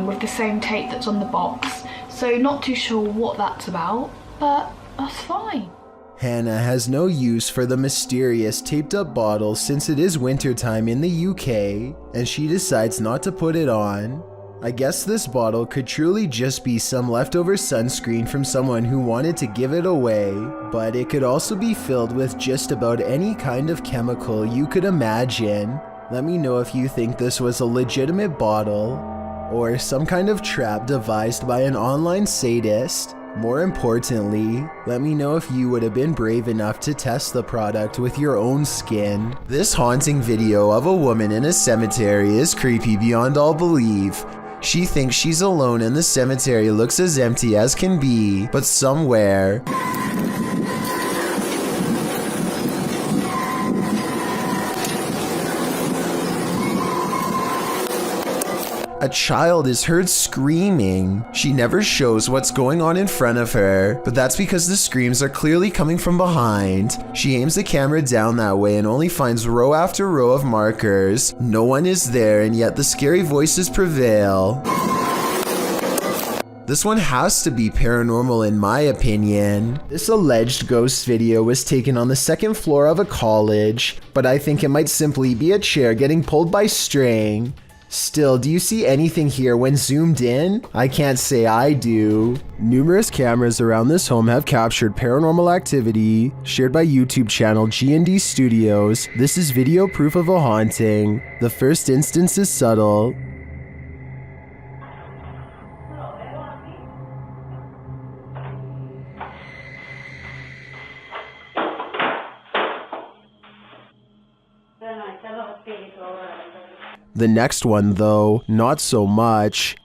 with the same tape that's on the box, so not too sure what that's about, but that's fine. Hannah has no use for the mysterious taped up bottle since it is wintertime in the UK, and she decides not to put it on. I guess this bottle could truly just be some leftover sunscreen from someone who wanted to give it away, but it could also be filled with just about any kind of chemical you could imagine. Let me know if you think this was a legitimate bottle, or some kind of trap devised by an online sadist. More importantly, let me know if you would have been brave enough to test the product with your own skin. This haunting video of a woman in a cemetery is creepy beyond all belief. She thinks she's alone and the cemetery looks as empty as can be, but somewhere a child is heard screaming. She never shows what's going on in front of her, but that's because the screams are clearly coming from behind. She aims the camera down that way and only finds row after row of markers. No one is there, and yet the scary voices prevail. This one has to be paranormal in my opinion. This alleged ghost video was taken on the second floor of a college, but I think it might simply be a chair getting pulled by string. Still, do you see anything here when zoomed in? I can't say I do. Numerous cameras around this home have captured paranormal activity, shared by YouTube channel G&D Studios. This is video proof of a haunting. The first instance is subtle. The next one, though, not so much.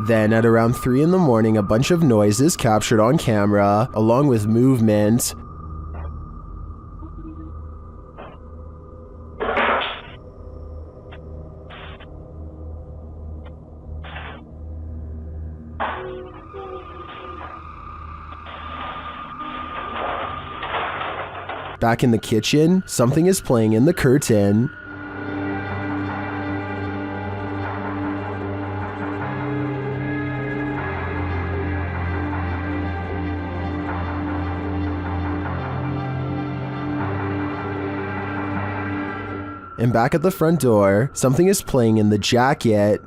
Then at around 3 in the morning, a bunch of noise is captured on camera, along with movement. Back in the kitchen, something is playing in the curtain. And back at the front door, something is playing in the jacket.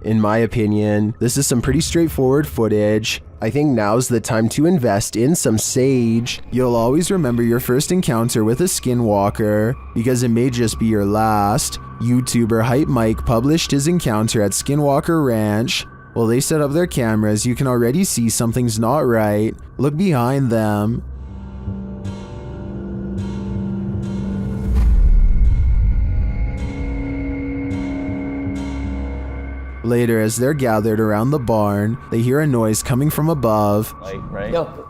In my opinion, this is some pretty straightforward footage. I think now's the time to invest in some sage. You'll always remember your first encounter with a skinwalker, because it may just be your last. YouTuber Hype Mike published his encounter at Skinwalker Ranch. While they set up their cameras, you can already see something's not right. Look behind them. Later, as they're gathered around the barn, they hear a noise coming from above. Right? Yo.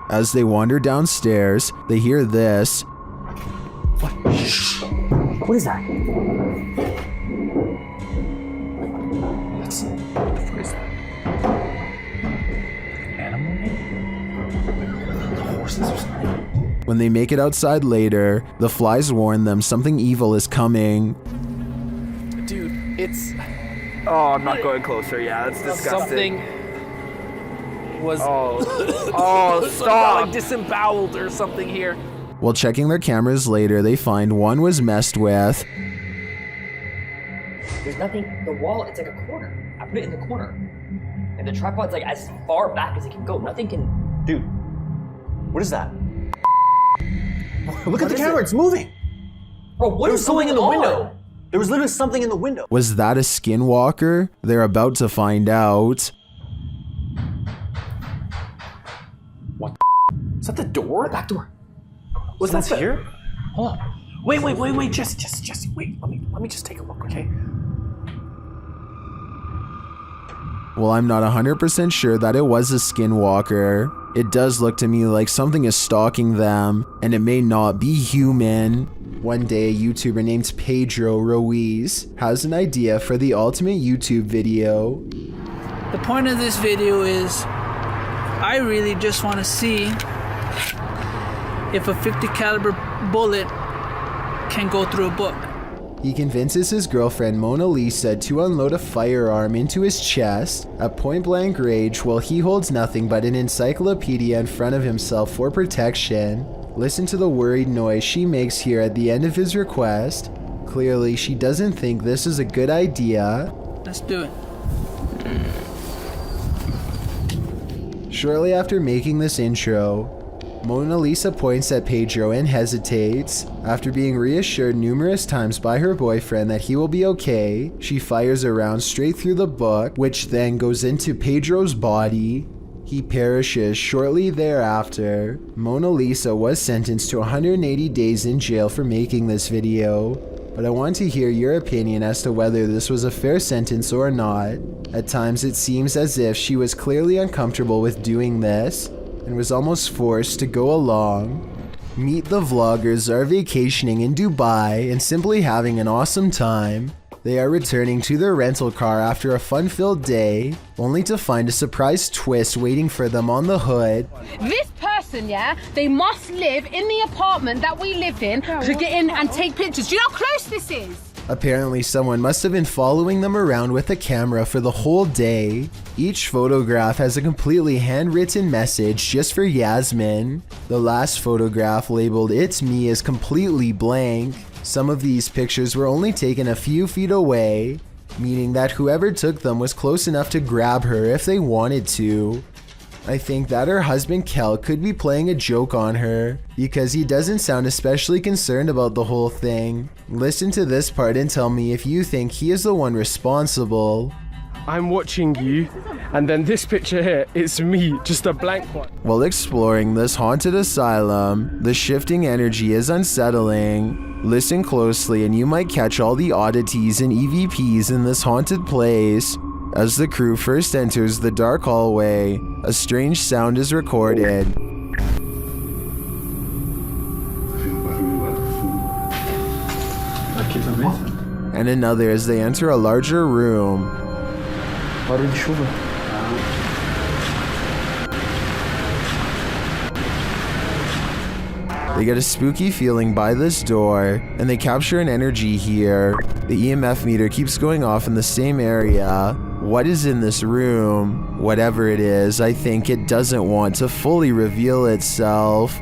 As they wander downstairs, they hear this. What is that? What is that? Animal? The horses or something? When they make it outside later, the flies warn them something evil is coming. Dude, it's... Oh, I'm not going closer. Yeah, that's disgusting. Something was... Oh, stop! Like disemboweled or something here. While checking their cameras later, they find one was messed with. There's nothing. The wall, it's like a corner. I put it in the corner. And the tripod's like as far back as it can go. Nothing can... Dude, what is that? Look at the camera, it's moving. Bro, what is going in the window? There was literally something in the window. Was that a skinwalker? They're about to find out. What? Is that the door? The back door. Was that here? Hold on. Wait, Jesse, wait. Let me just take a look, okay? Well, I'm not 100% sure that it was a skinwalker. It does look to me like something is stalking them, and it may not be human. One day, a YouTuber named Pedro Ruiz has an idea for the ultimate YouTube video. The point of this video is, I really just want to see if a .50 caliber bullet can go through a book. He convinces his girlfriend Mona Lisa to unload a firearm into his chest at point blank range while he holds nothing but an encyclopedia in front of himself for protection. Listen to the worried noise she makes here at the end of his request. Clearly, she doesn't think this is a good idea. Let's do it. Shortly after making this intro, Mona Lisa points at Pedro and hesitates. After being reassured numerous times by her boyfriend that he will be okay, she fires a round straight through the book, which then goes into Pedro's body. He perishes shortly thereafter. Mona Lisa was sentenced to 180 days in jail for making this video, but I want to hear your opinion as to whether this was a fair sentence or not. At times it seems as if she was clearly uncomfortable with doing this, and was almost forced to go along. Meet the vloggers are vacationing in Dubai and simply having an awesome time. They are returning to their rental car after a fun-filled day, only to find a surprise twist waiting for them on the hood. This person, yeah, they must live in the apartment that we lived in to get in and take pictures. Do you know how close this is? Apparently someone must have been following them around with a camera for the whole day. Each photograph has a completely handwritten message just for Yasmin. The last photograph, labeled "It's Me," is completely blank. Some of these pictures were only taken a few feet away, meaning that whoever took them was close enough to grab her if they wanted to. I think that her husband Kel could be playing a joke on her, because he doesn't sound especially concerned about the whole thing. Listen to this part and tell me if you think he is the one responsible. I'm watching you, and then this picture here, it's me, just a blank one. While exploring this haunted asylum, the shifting energy is unsettling. Listen closely and you might catch all the oddities and EVPs in this haunted place. As the crew first enters the dark hallway, a strange sound is recorded. And another as they enter a larger room. They get a spooky feeling by this door, and they capture an energy here. The EMF meter keeps going off in the same area. What is in this room? Whatever it is, I think it doesn't want to fully reveal itself.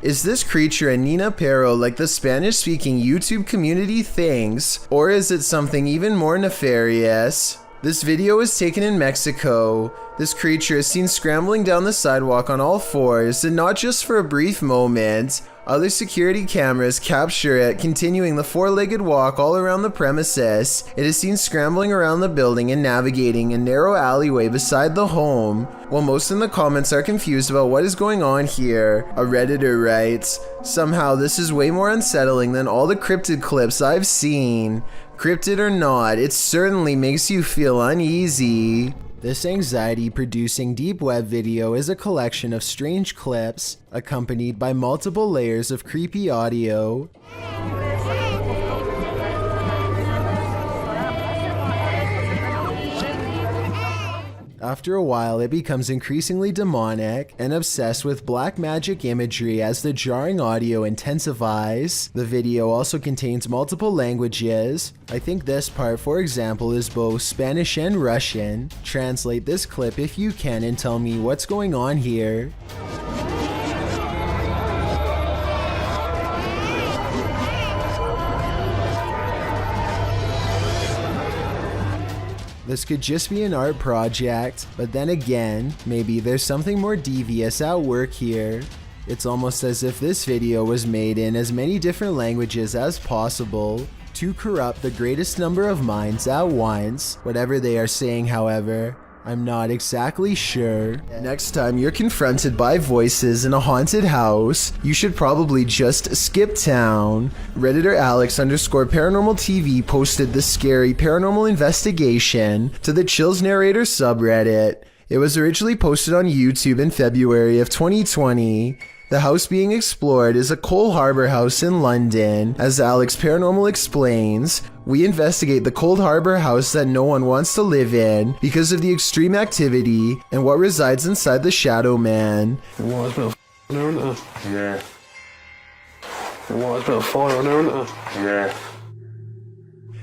Is this creature a Nina Pero like the Spanish-speaking YouTube community thinks, or is it something even more nefarious? This video is taken in Mexico. This creature is seen scrambling down the sidewalk on all fours, and not just for a brief moment. Other security cameras capture it continuing the four-legged walk all around the premises. It is seen scrambling around the building and navigating a narrow alleyway beside the home. While most in the comments are confused about what is going on here, a Redditor writes, "Somehow this is way more unsettling than all the cryptid clips I've seen. Cryptid or not, it certainly makes you feel uneasy." This anxiety-producing deep web video is a collection of strange clips, accompanied by multiple layers of creepy audio. After a while, it becomes increasingly demonic and obsessed with black magic imagery as the jarring audio intensifies. The video also contains multiple languages. I think this part, for example, is both Spanish and Russian. Translate this clip if you can and tell me what's going on here. This could just be an art project, but then again, maybe there's something more devious at work here. It's almost as if this video was made in as many different languages as possible to corrupt the greatest number of minds at once. Whatever they are saying, however, I'm not exactly sure. Next time you're confronted by voices in a haunted house, you should probably just skip town. Redditor Alex_paranormal TV posted this scary paranormal investigation to the Chills Narrator subreddit. It was originally posted on YouTube in February of 2020. The house being explored is a Coal Harbour house in London. As Alex Paranormal explains, we investigate the Cold Harbour house that no one wants to live in because of the extreme activity and what resides inside the Shadow Man. There's a bit of there, isn't there? Yeah. There's a bit of fire on there, isn't there? Yeah.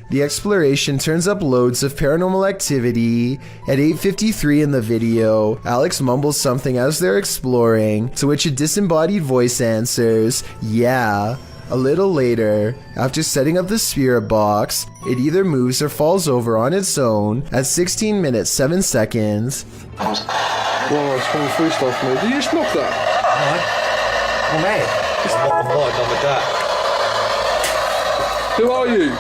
The exploration turns up loads of paranormal activity. At 8:53 in the video, Alex mumbles something as they're exploring, to which a disembodied voice answers, "Yeah." A little later, after setting up the spirit box, it either moves or falls over on its own at 16 minutes 7 seconds. Wow, it's going through stuff, mate. Did you just knock that? No, mate. I'm not done with that. Who are you?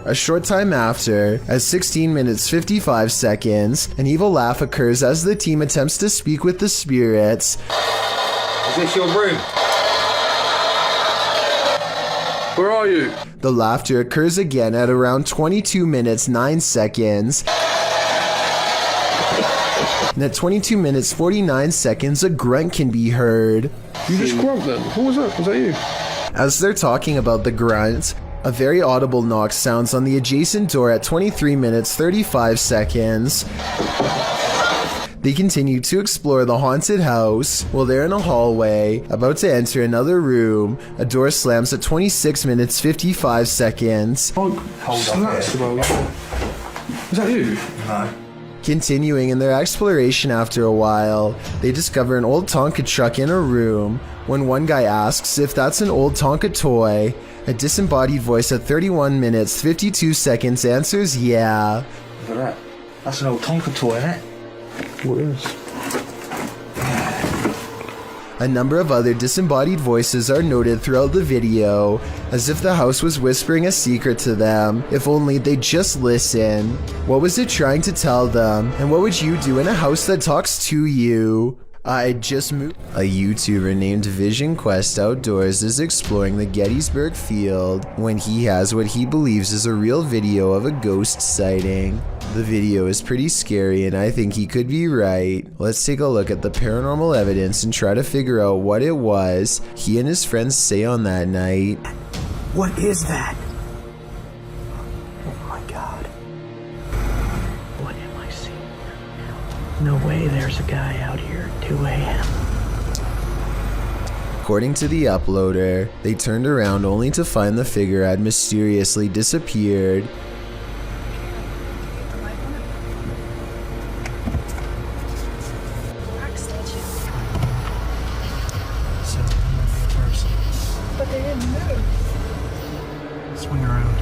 A short time after, at 16 minutes 55 seconds, an evil laugh occurs as the team attempts to speak with the spirits. Is this your room? Where are you? The laughter occurs again at around 22 minutes 9 seconds. And at 22 minutes 49 seconds, a grunt can be heard. You just grunt then? What was that? Was that you? As they're talking about the grunt, a very audible knock sounds on the adjacent door at 23 minutes 35 seconds. They continue to explore the haunted house. While they're in a hallway, about to enter another room, a door slams at 26 minutes 55 seconds. Hold on. Is that you? No. Continuing in their exploration after a while, they discover an old Tonka truck in a room. When one guy asks if that's an old Tonka toy, a disembodied voice at 31 minutes 52 seconds answers yeah. Look at that. That's an old Tonka toy, isn't it? What is? A number of other disembodied voices are noted throughout the video, as if the house was whispering a secret to them, if only they'd just listen. What was it trying to tell them, and what would you do in a house that talks to you? I just moved. A YouTuber named Vision Quest Outdoors is exploring the Gettysburg field when he has what he believes is a real video of a ghost sighting. The video is pretty scary and I think he could be right. Let's take a look at the paranormal evidence and try to figure out what it was he and his friends say on that night. What is that? Oh my God. What am I seeing? No way there's a guy out here at 2 a.m. According to the uploader, they turned around only to find the figure had mysteriously disappeared. But they didn't move. Swing around.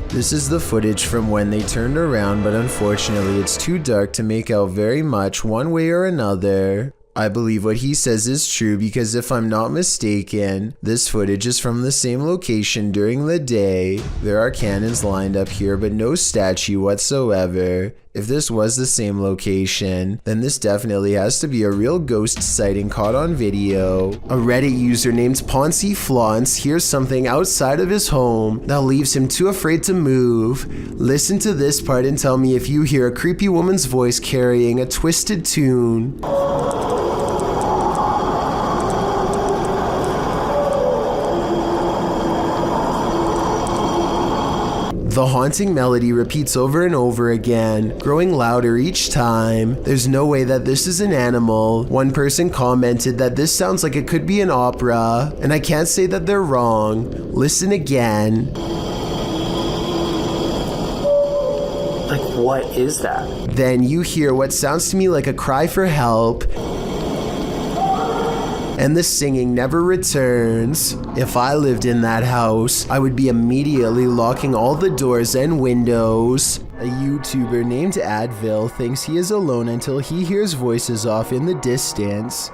This is the footage from when they turned around, but unfortunately it's too dark to make out very much one way or another. I believe what he says is true because if I'm not mistaken, this footage is from the same location during the day. There are cannons lined up here, but no statue whatsoever. If this was the same location, then this definitely has to be a real ghost sighting caught on video. A Reddit user named Poncy Flauns hears something outside of his home that leaves him too afraid to move. Listen to this part and tell me if you hear a creepy woman's voice carrying a twisted tune. The haunting melody repeats over and over again, growing louder each time. There's no way that this is an animal. One person commented that this sounds like it could be an opera, and I can't say that they're wrong. Listen again. Like, what is that? Then you hear what sounds to me like a cry for help, and the singing never returns. If I lived in that house, I would be immediately locking all the doors and windows. A YouTuber named Advil thinks he is alone until he hears voices off in the distance.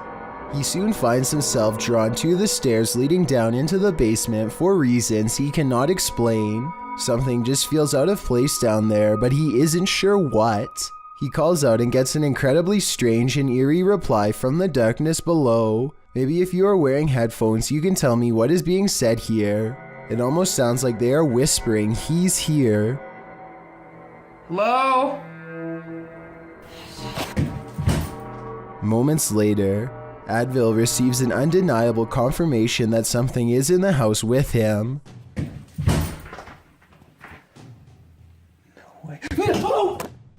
He soon finds himself drawn to the stairs leading down into the basement for reasons he cannot explain. Something just feels out of place down there, but he isn't sure what. He calls out and gets an incredibly strange and eerie reply from the darkness below. Maybe if you are wearing headphones, you can tell me what is being said here. It almost sounds like they are whispering, "He's here." Hello? Moments later, Advil receives an undeniable confirmation that something is in the house with him.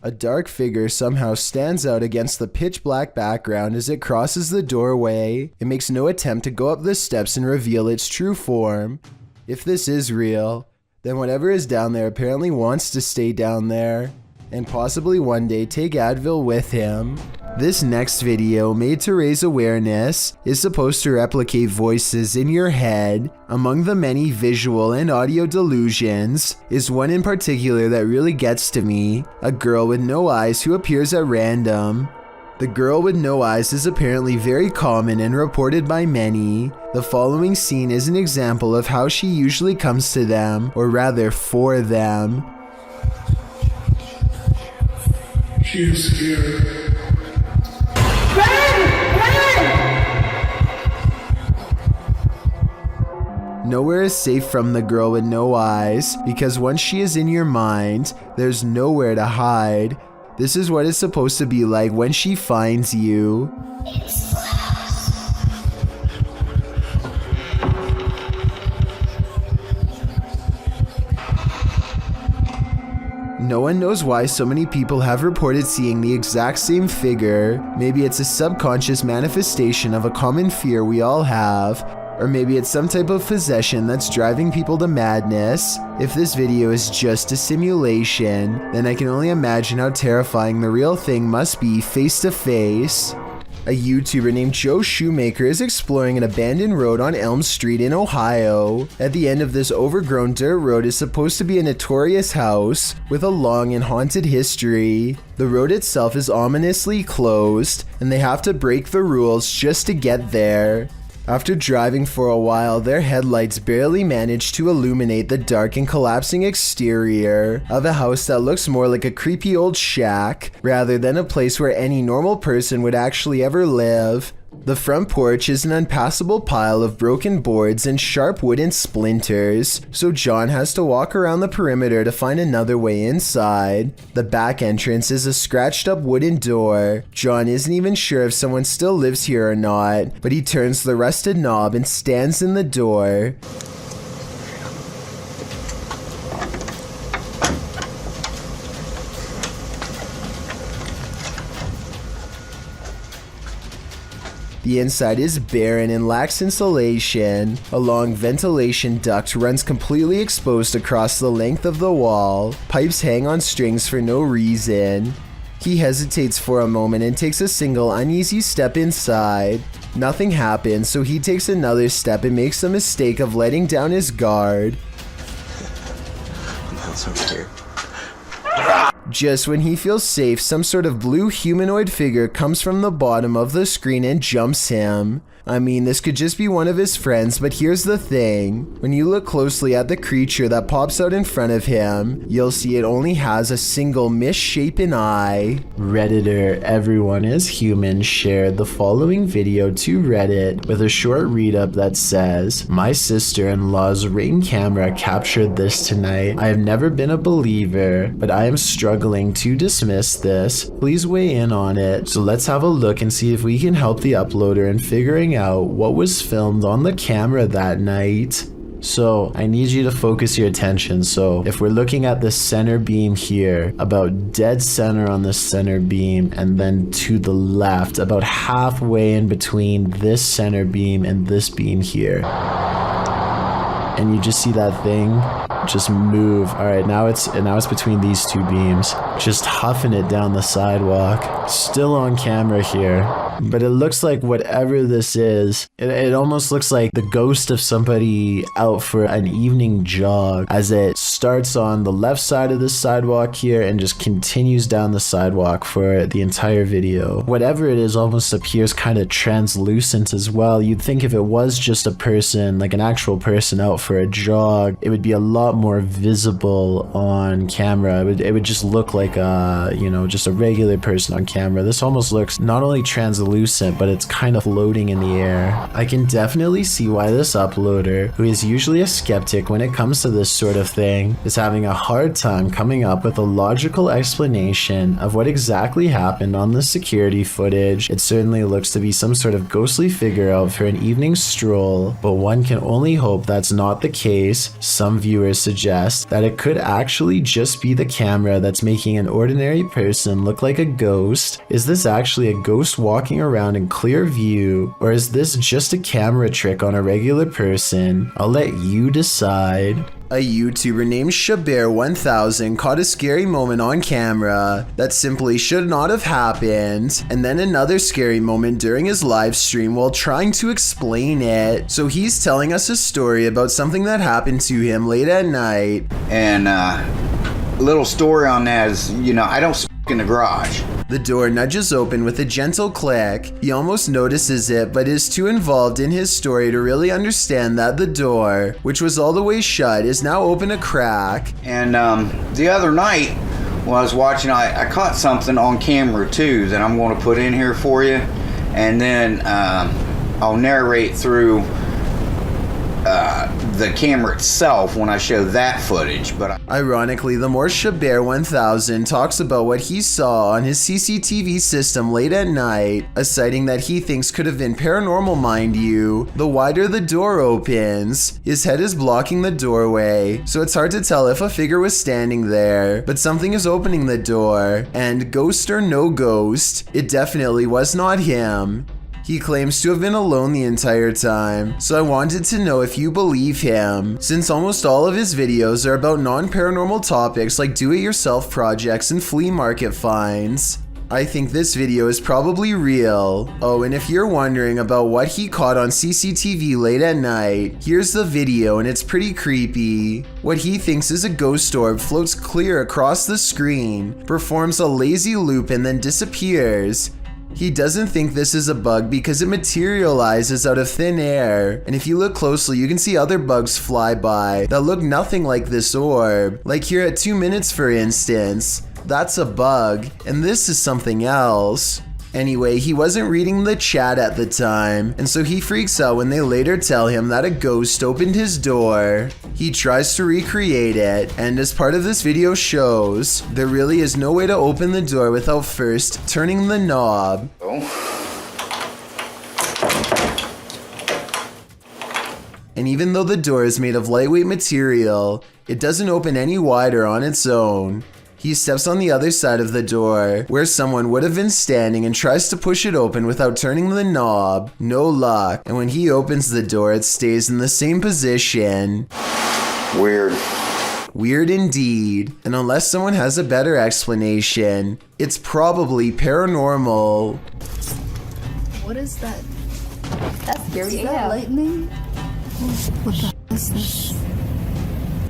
A dark figure somehow stands out against the pitch black background as it crosses the doorway. It makes no attempt to go up the steps and reveal its true form. If this is real, then whatever is down there apparently wants to stay down there, and possibly one day take Advil with him. This next video, made to raise awareness, is supposed to replicate voices in your head. Among the many visual and audio delusions is one in particular that really gets to me, a girl with no eyes who appears at random. The girl with no eyes is apparently very common and reported by many. The following scene is an example of how she usually comes to them, or rather for them. She is here. Nowhere is safe from the girl with no eyes, because once she is in your mind, there's nowhere to hide. This is what it's supposed to be like when she finds you. No one knows why so many people have reported seeing the exact same figure. Maybe it's a subconscious manifestation of a common fear we all have, or maybe it's some type of possession that's driving people to madness. If this video is just a simulation, then I can only imagine how terrifying the real thing must be face to face. A YouTuber named Joe Shoemaker is exploring an abandoned road on Elm Street in Ohio. At the end of this overgrown dirt road is supposed to be a notorious house with a long and haunted history. The road itself is ominously closed, and they have to break the rules just to get there. After driving for a while, their headlights barely manage to illuminate the dark and collapsing exterior of a house that looks more like a creepy old shack rather than a place where any normal person would actually ever live. The front porch is an unpassable pile of broken boards and sharp wooden splinters, so John has to walk around the perimeter to find another way inside. The back entrance is a scratched up wooden door. John isn't even sure if someone still lives here or not, but he turns the rusted knob and stands in the door. The inside is barren and lacks insulation. A long ventilation duct runs completely exposed across the length of the wall. Pipes hang on strings for no reason. He hesitates for a moment and takes a single uneasy step inside. Nothing happens, so he takes another step and makes the mistake of letting down his guard. That's okay. Just when he feels safe, some sort of blue humanoid figure comes from the bottom of the screen and jumps him. I mean, this could just be one of his friends, but here's the thing. When you look closely at the creature that pops out in front of him, you'll see it only has a single misshapen eye. Redditor Everyone is Human shared the following video to Reddit with a short read-up that says, "My sister-in-law's Ring camera captured this tonight. I have never been a believer, but I am struggling to dismiss this. Please weigh in on it." So let's have a look and see if we can help the uploader in figuring out what was filmed on the camera that night. So I need you to focus your attention. So if we're looking at the center beam here, about dead center on the center beam, and then to the left, about halfway in between this center beam and this beam here. And you just see that thing just move. All right, now it's between these two beams, just huffing it down the sidewalk. Still on camera here, but it looks like whatever this is, it almost looks like the ghost of somebody out for an evening jog, as it starts on the left side of the sidewalk here and just continues down the sidewalk for the entire video. Whatever it is almost appears kind of translucent as well. You'd think if it was just a person, like an actual person out for a jog, it would be a lot more visible on camera. It would just look like a, just a regular person on camera. This almost looks not only translucent, but it's kind of floating in the air. I can definitely see why this uploader, who is usually a skeptic when it comes to this sort of thing, is having a hard time coming up with a logical explanation of what exactly happened on the security footage. It certainly looks to be some sort of ghostly figure out for an evening stroll, but one can only hope that's not the case. Some viewers suggest that it could actually just be the camera that's making an ordinary person look like a ghost. Is this actually a ghost walking around in clear view, or is this just a camera trick on a regular person? I'll let you decide. A YouTuber named Shabir1000 caught a scary moment on camera that simply should not have happened, and then another scary moment during his live stream while trying to explain it. So he's telling us a story about something that happened to him late at night. And little story on that is, I don't smoke in the garage. The door nudges open with a gentle click. He almost notices it, but is too involved in his story to really understand that the door, which was all the way shut, is now open a crack. And the other night, when I was watching, I caught something on camera too that I'm going to put in here for you. And then I'll narrate through the camera itself when I show that footage, but ironically, the Morsha Bear 1000 talks about what he saw on his CCTV system late at night, a sighting that he thinks could have been paranormal, mind you. The wider the door opens, his head is blocking the doorway, so it's hard to tell if a figure was standing there, but something is opening the door, and ghost or no ghost, it definitely was not him. He claims to have been alone the entire time, so I wanted to know if you believe him, since almost all of his videos are about non-paranormal topics like do-it-yourself projects and flea market finds. I think this video is probably real. Oh, and if you're wondering about what he caught on CCTV late at night, here's the video and it's pretty creepy. What he thinks is a ghost orb floats clear across the screen, performs a lazy loop and then disappears. He doesn't think this is a bug because it materializes out of thin air, and if you look closely you can see other bugs fly by that look nothing like this orb, like here at 2 minutes for instance. That's a bug, and this is something else. Anyway, he wasn't reading the chat at the time, and so he freaks out when they later tell him that a ghost opened his door. He tries to recreate it, and as part of this video shows, there really is no way to open the door without first turning the knob. And even though the door is made of lightweight material, it doesn't open any wider on its own. He steps on the other side of the door, where someone would have been standing, and tries to push it open without turning the knob. No luck, and when he opens the door, it stays in the same position. Weird. Weird indeed, and unless someone has a better explanation, it's probably paranormal. What is that? That's scary. Is that lightning? What the is this?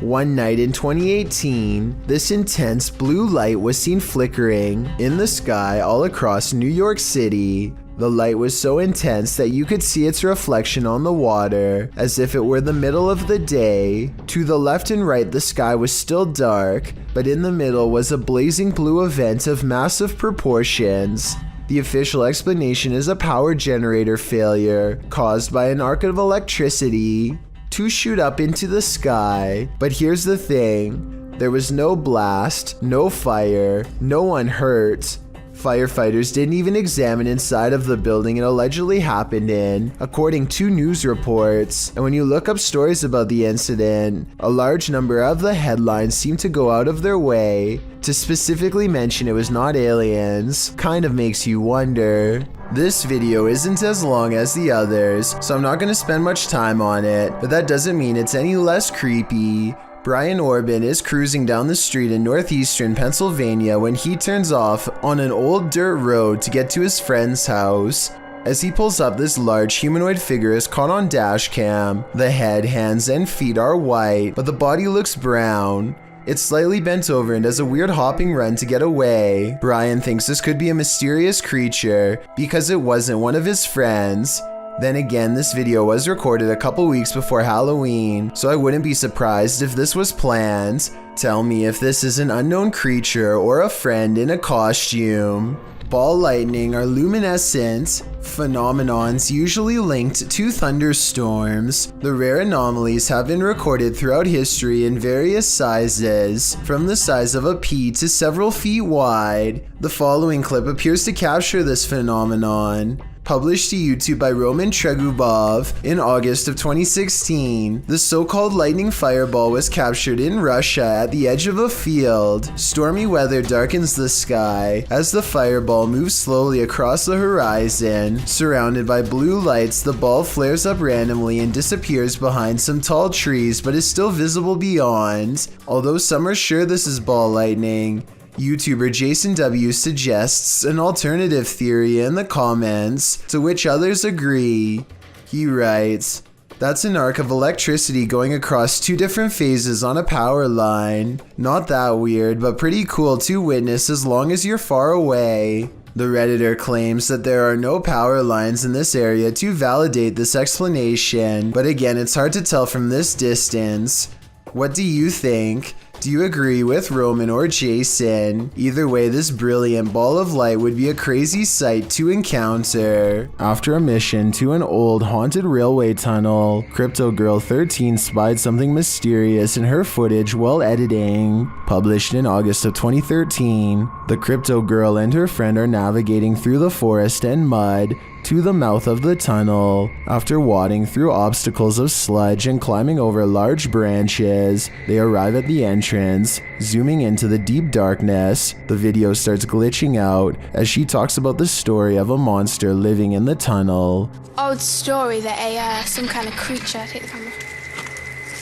One night in 2018, this intense blue light was seen flickering in the sky all across New York City. The light was so intense that you could see its reflection on the water, as if it were the middle of the day. To the left and right, the sky was still dark, but in the middle was a blazing blue event of massive proportions. The official explanation is a power generator failure caused by an arc of electricity to shoot up into the sky. But here's the thing, there was no blast, no fire, no one hurt. Firefighters didn't even examine inside of the building it allegedly happened in, according to news reports. And when you look up stories about the incident, a large number of the headlines seem to go out of their way to specifically mention it was not aliens. Kind of makes you wonder. This video isn't as long as the others, so I'm not going to spend much time on it, but that doesn't mean it's any less creepy. Brian Orban is cruising down the street in northeastern Pennsylvania when he turns off on an old dirt road to get to his friend's house. As he pulls up, this large humanoid figure is caught on dash cam. The head, hands, and feet are white, but the body looks brown. It's slightly bent over and does a weird hopping run to get away. Brian thinks this could be a mysterious creature because it wasn't one of his friends. Then again, this video was recorded a couple weeks before Halloween, so I wouldn't be surprised if this was planned. Tell me if this is an unknown creature or a friend in a costume. Ball lightning are luminescent phenomenons usually linked to thunderstorms. The rare anomalies have been recorded throughout history in various sizes, from the size of a pea to several feet wide. The following clip appears to capture this phenomenon. Published to YouTube by Roman Tregubov in August of 2016, the so-called lightning fireball was captured in Russia at the edge of a field. Stormy weather darkens the sky as the fireball moves slowly across the horizon. Surrounded by blue lights, the ball flares up randomly and disappears behind some tall trees, but is still visible beyond. Although some are sure this is ball lightning, YouTuber Jason W suggests an alternative theory in the comments, to which others agree. He writes, "That's an arc of electricity going across two different phases on a power line. Not that weird, but pretty cool to witness as long as you're far away." The Redditor claims that there are no power lines in this area to validate this explanation, but again, it's hard to tell from this distance. What do you think? Do you agree with Roman or Jason? Either way, this brilliant ball of light would be a crazy sight to encounter. After a mission to an old haunted railway tunnel, Crypto Girl 13 spied something mysterious in her footage while editing. Published in August of 2013, the Crypto Girl and her friend are navigating through the forest and mud to the mouth of the tunnel. After wading through obstacles of sludge and climbing over large branches, they arrive at the entrance. Zooming into the deep darkness, the video starts glitching out as she talks about the story of a monster living in the tunnel. Old story that some kind of creature,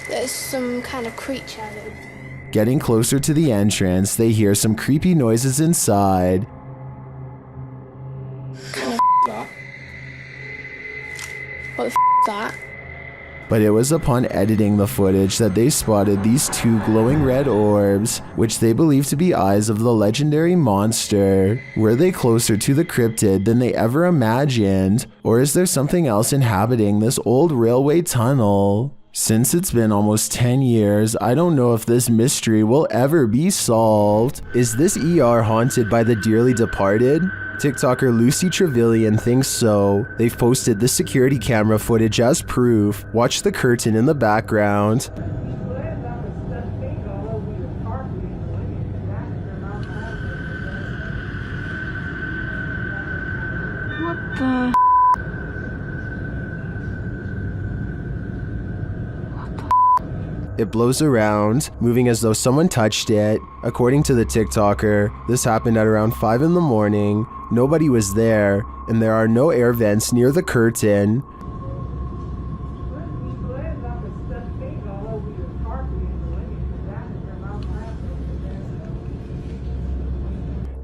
there's some kind of creature. Getting closer to the entrance, they hear some creepy noises inside. What the f*** is that? But it was upon editing the footage that they spotted these two glowing red orbs, which they believe to be eyes of the legendary monster. Were they closer to the cryptid than they ever imagined? Or is there something else inhabiting this old railway tunnel? Since it's been almost 10 years, I don't know if this mystery will ever be solved. Is this ER haunted by the dearly departed? TikToker Lucy Trevelyan thinks so. They've posted this security camera footage as proof. Watch the curtain in the background. What the? It blows around, moving as though someone touched it. According to the TikToker, this happened at around 5 in the morning. Nobody was there, and there are no air vents near the curtain.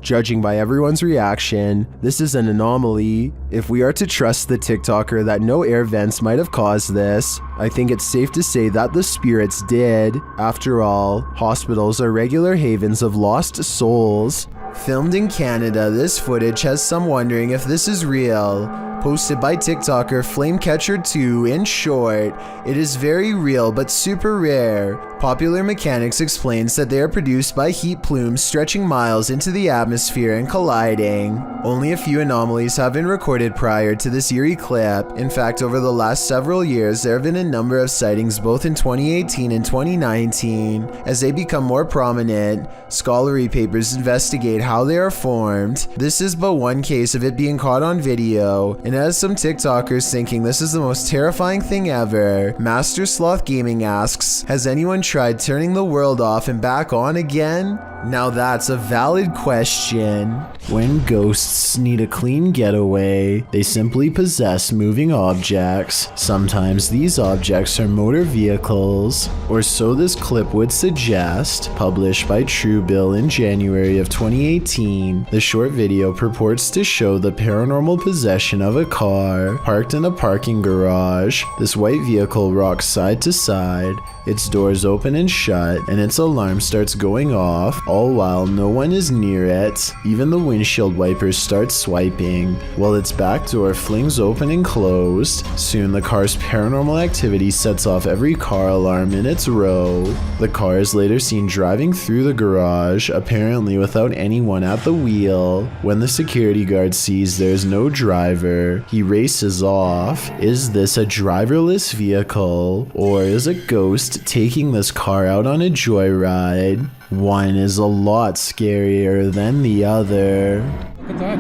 Judging by everyone's reaction, this is an anomaly. If we are to trust the TikToker that no air vents might have caused this, I think it's safe to say that the spirits did. After all, hospitals are regular havens of lost souls. Filmed in Canada, this footage has some wondering if this is real. Posted by TikToker Flamecatcher2. In short, it is very real but super rare. Popular Mechanics explains that they are produced by heat plumes stretching miles into the atmosphere and colliding. Only a few anomalies have been recorded prior to this eerie clip. In fact, over the last several years, there have been a number of sightings both in 2018 and 2019. As they become more prominent, scholarly papers investigate how they are formed. This is but one case of it being caught on video, and has some TikTokers thinking this is the most terrifying thing ever. Master Sloth Gaming asks, has anyone tried turning the world off and back on again? Now that's a valid question. When ghosts need a clean getaway, they simply possess moving objects. Sometimes these objects are motor vehicles, or so this clip would suggest. Published by Truebill in January of 2018, the short video purports to show the paranormal possession of a car parked in a parking garage. This white vehicle rocks side to side, its doors open and shut, and its alarm starts going off, all while no one is near it. Even the windshield wipers start swiping, while its back door flings open and closed. Soon the car's paranormal activity sets off every car alarm in its row. The car is later seen driving through the garage, apparently without anyone at the wheel. When the security guard sees there's no driver, he races off. Is this a driverless vehicle, or is a ghost taking this car out on a joyride? One is a lot scarier than the other. Look at that.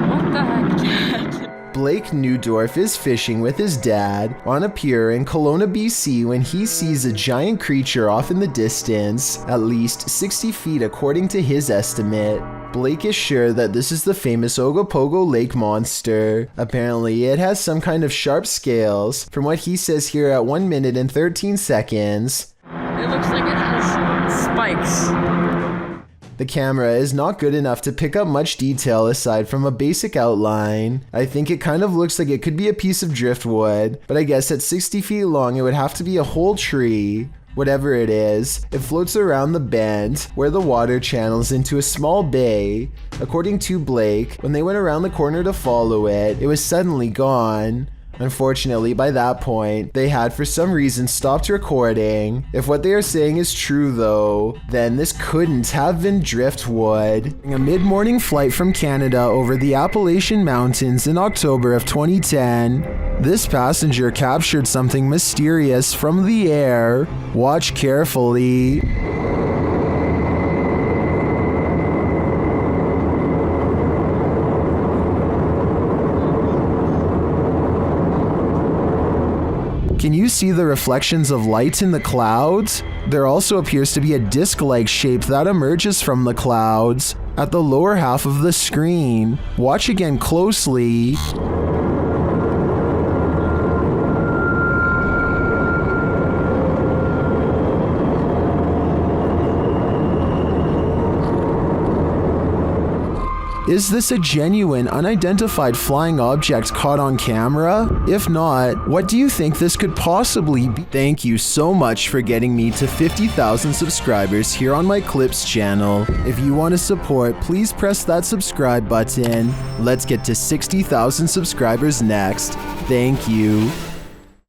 What the heck? Blake Newdorf is fishing with his dad on a pier in Kelowna, BC when he sees a giant creature off in the distance, at least 60 feet according to his estimate. Blake is sure that this is the famous Ogopogo Lake monster. Apparently, it has some kind of sharp scales, from what he says here at 1 minute and 13 seconds. It looks like it has spikes. The camera is not good enough to pick up much detail aside from a basic outline. I think it kind of looks like it could be a piece of driftwood, but I guess at 60 feet long it would have to be a whole tree. Whatever it is, it floats around the bend where the water channels into a small bay. According to Blake, when they went around the corner to follow it, it was suddenly gone. Unfortunately, by that point, they had for some reason stopped recording. If what they are saying is true though, then this couldn't have been driftwood. A mid-morning flight from Canada over the Appalachian Mountains in October of 2010, this passenger captured something mysterious from the air. Watch carefully. Can you see the reflections of light in the clouds? There also appears to be a disc-like shape that emerges from the clouds at the lower half of the screen. Watch again closely. Is this a genuine, unidentified flying object caught on camera? If not, what do you think this could possibly be? Thank you so much for getting me to 50,000 subscribers here on my Clips channel. If you want to support, please press that subscribe button. Let's get to 60,000 subscribers next. Thank you.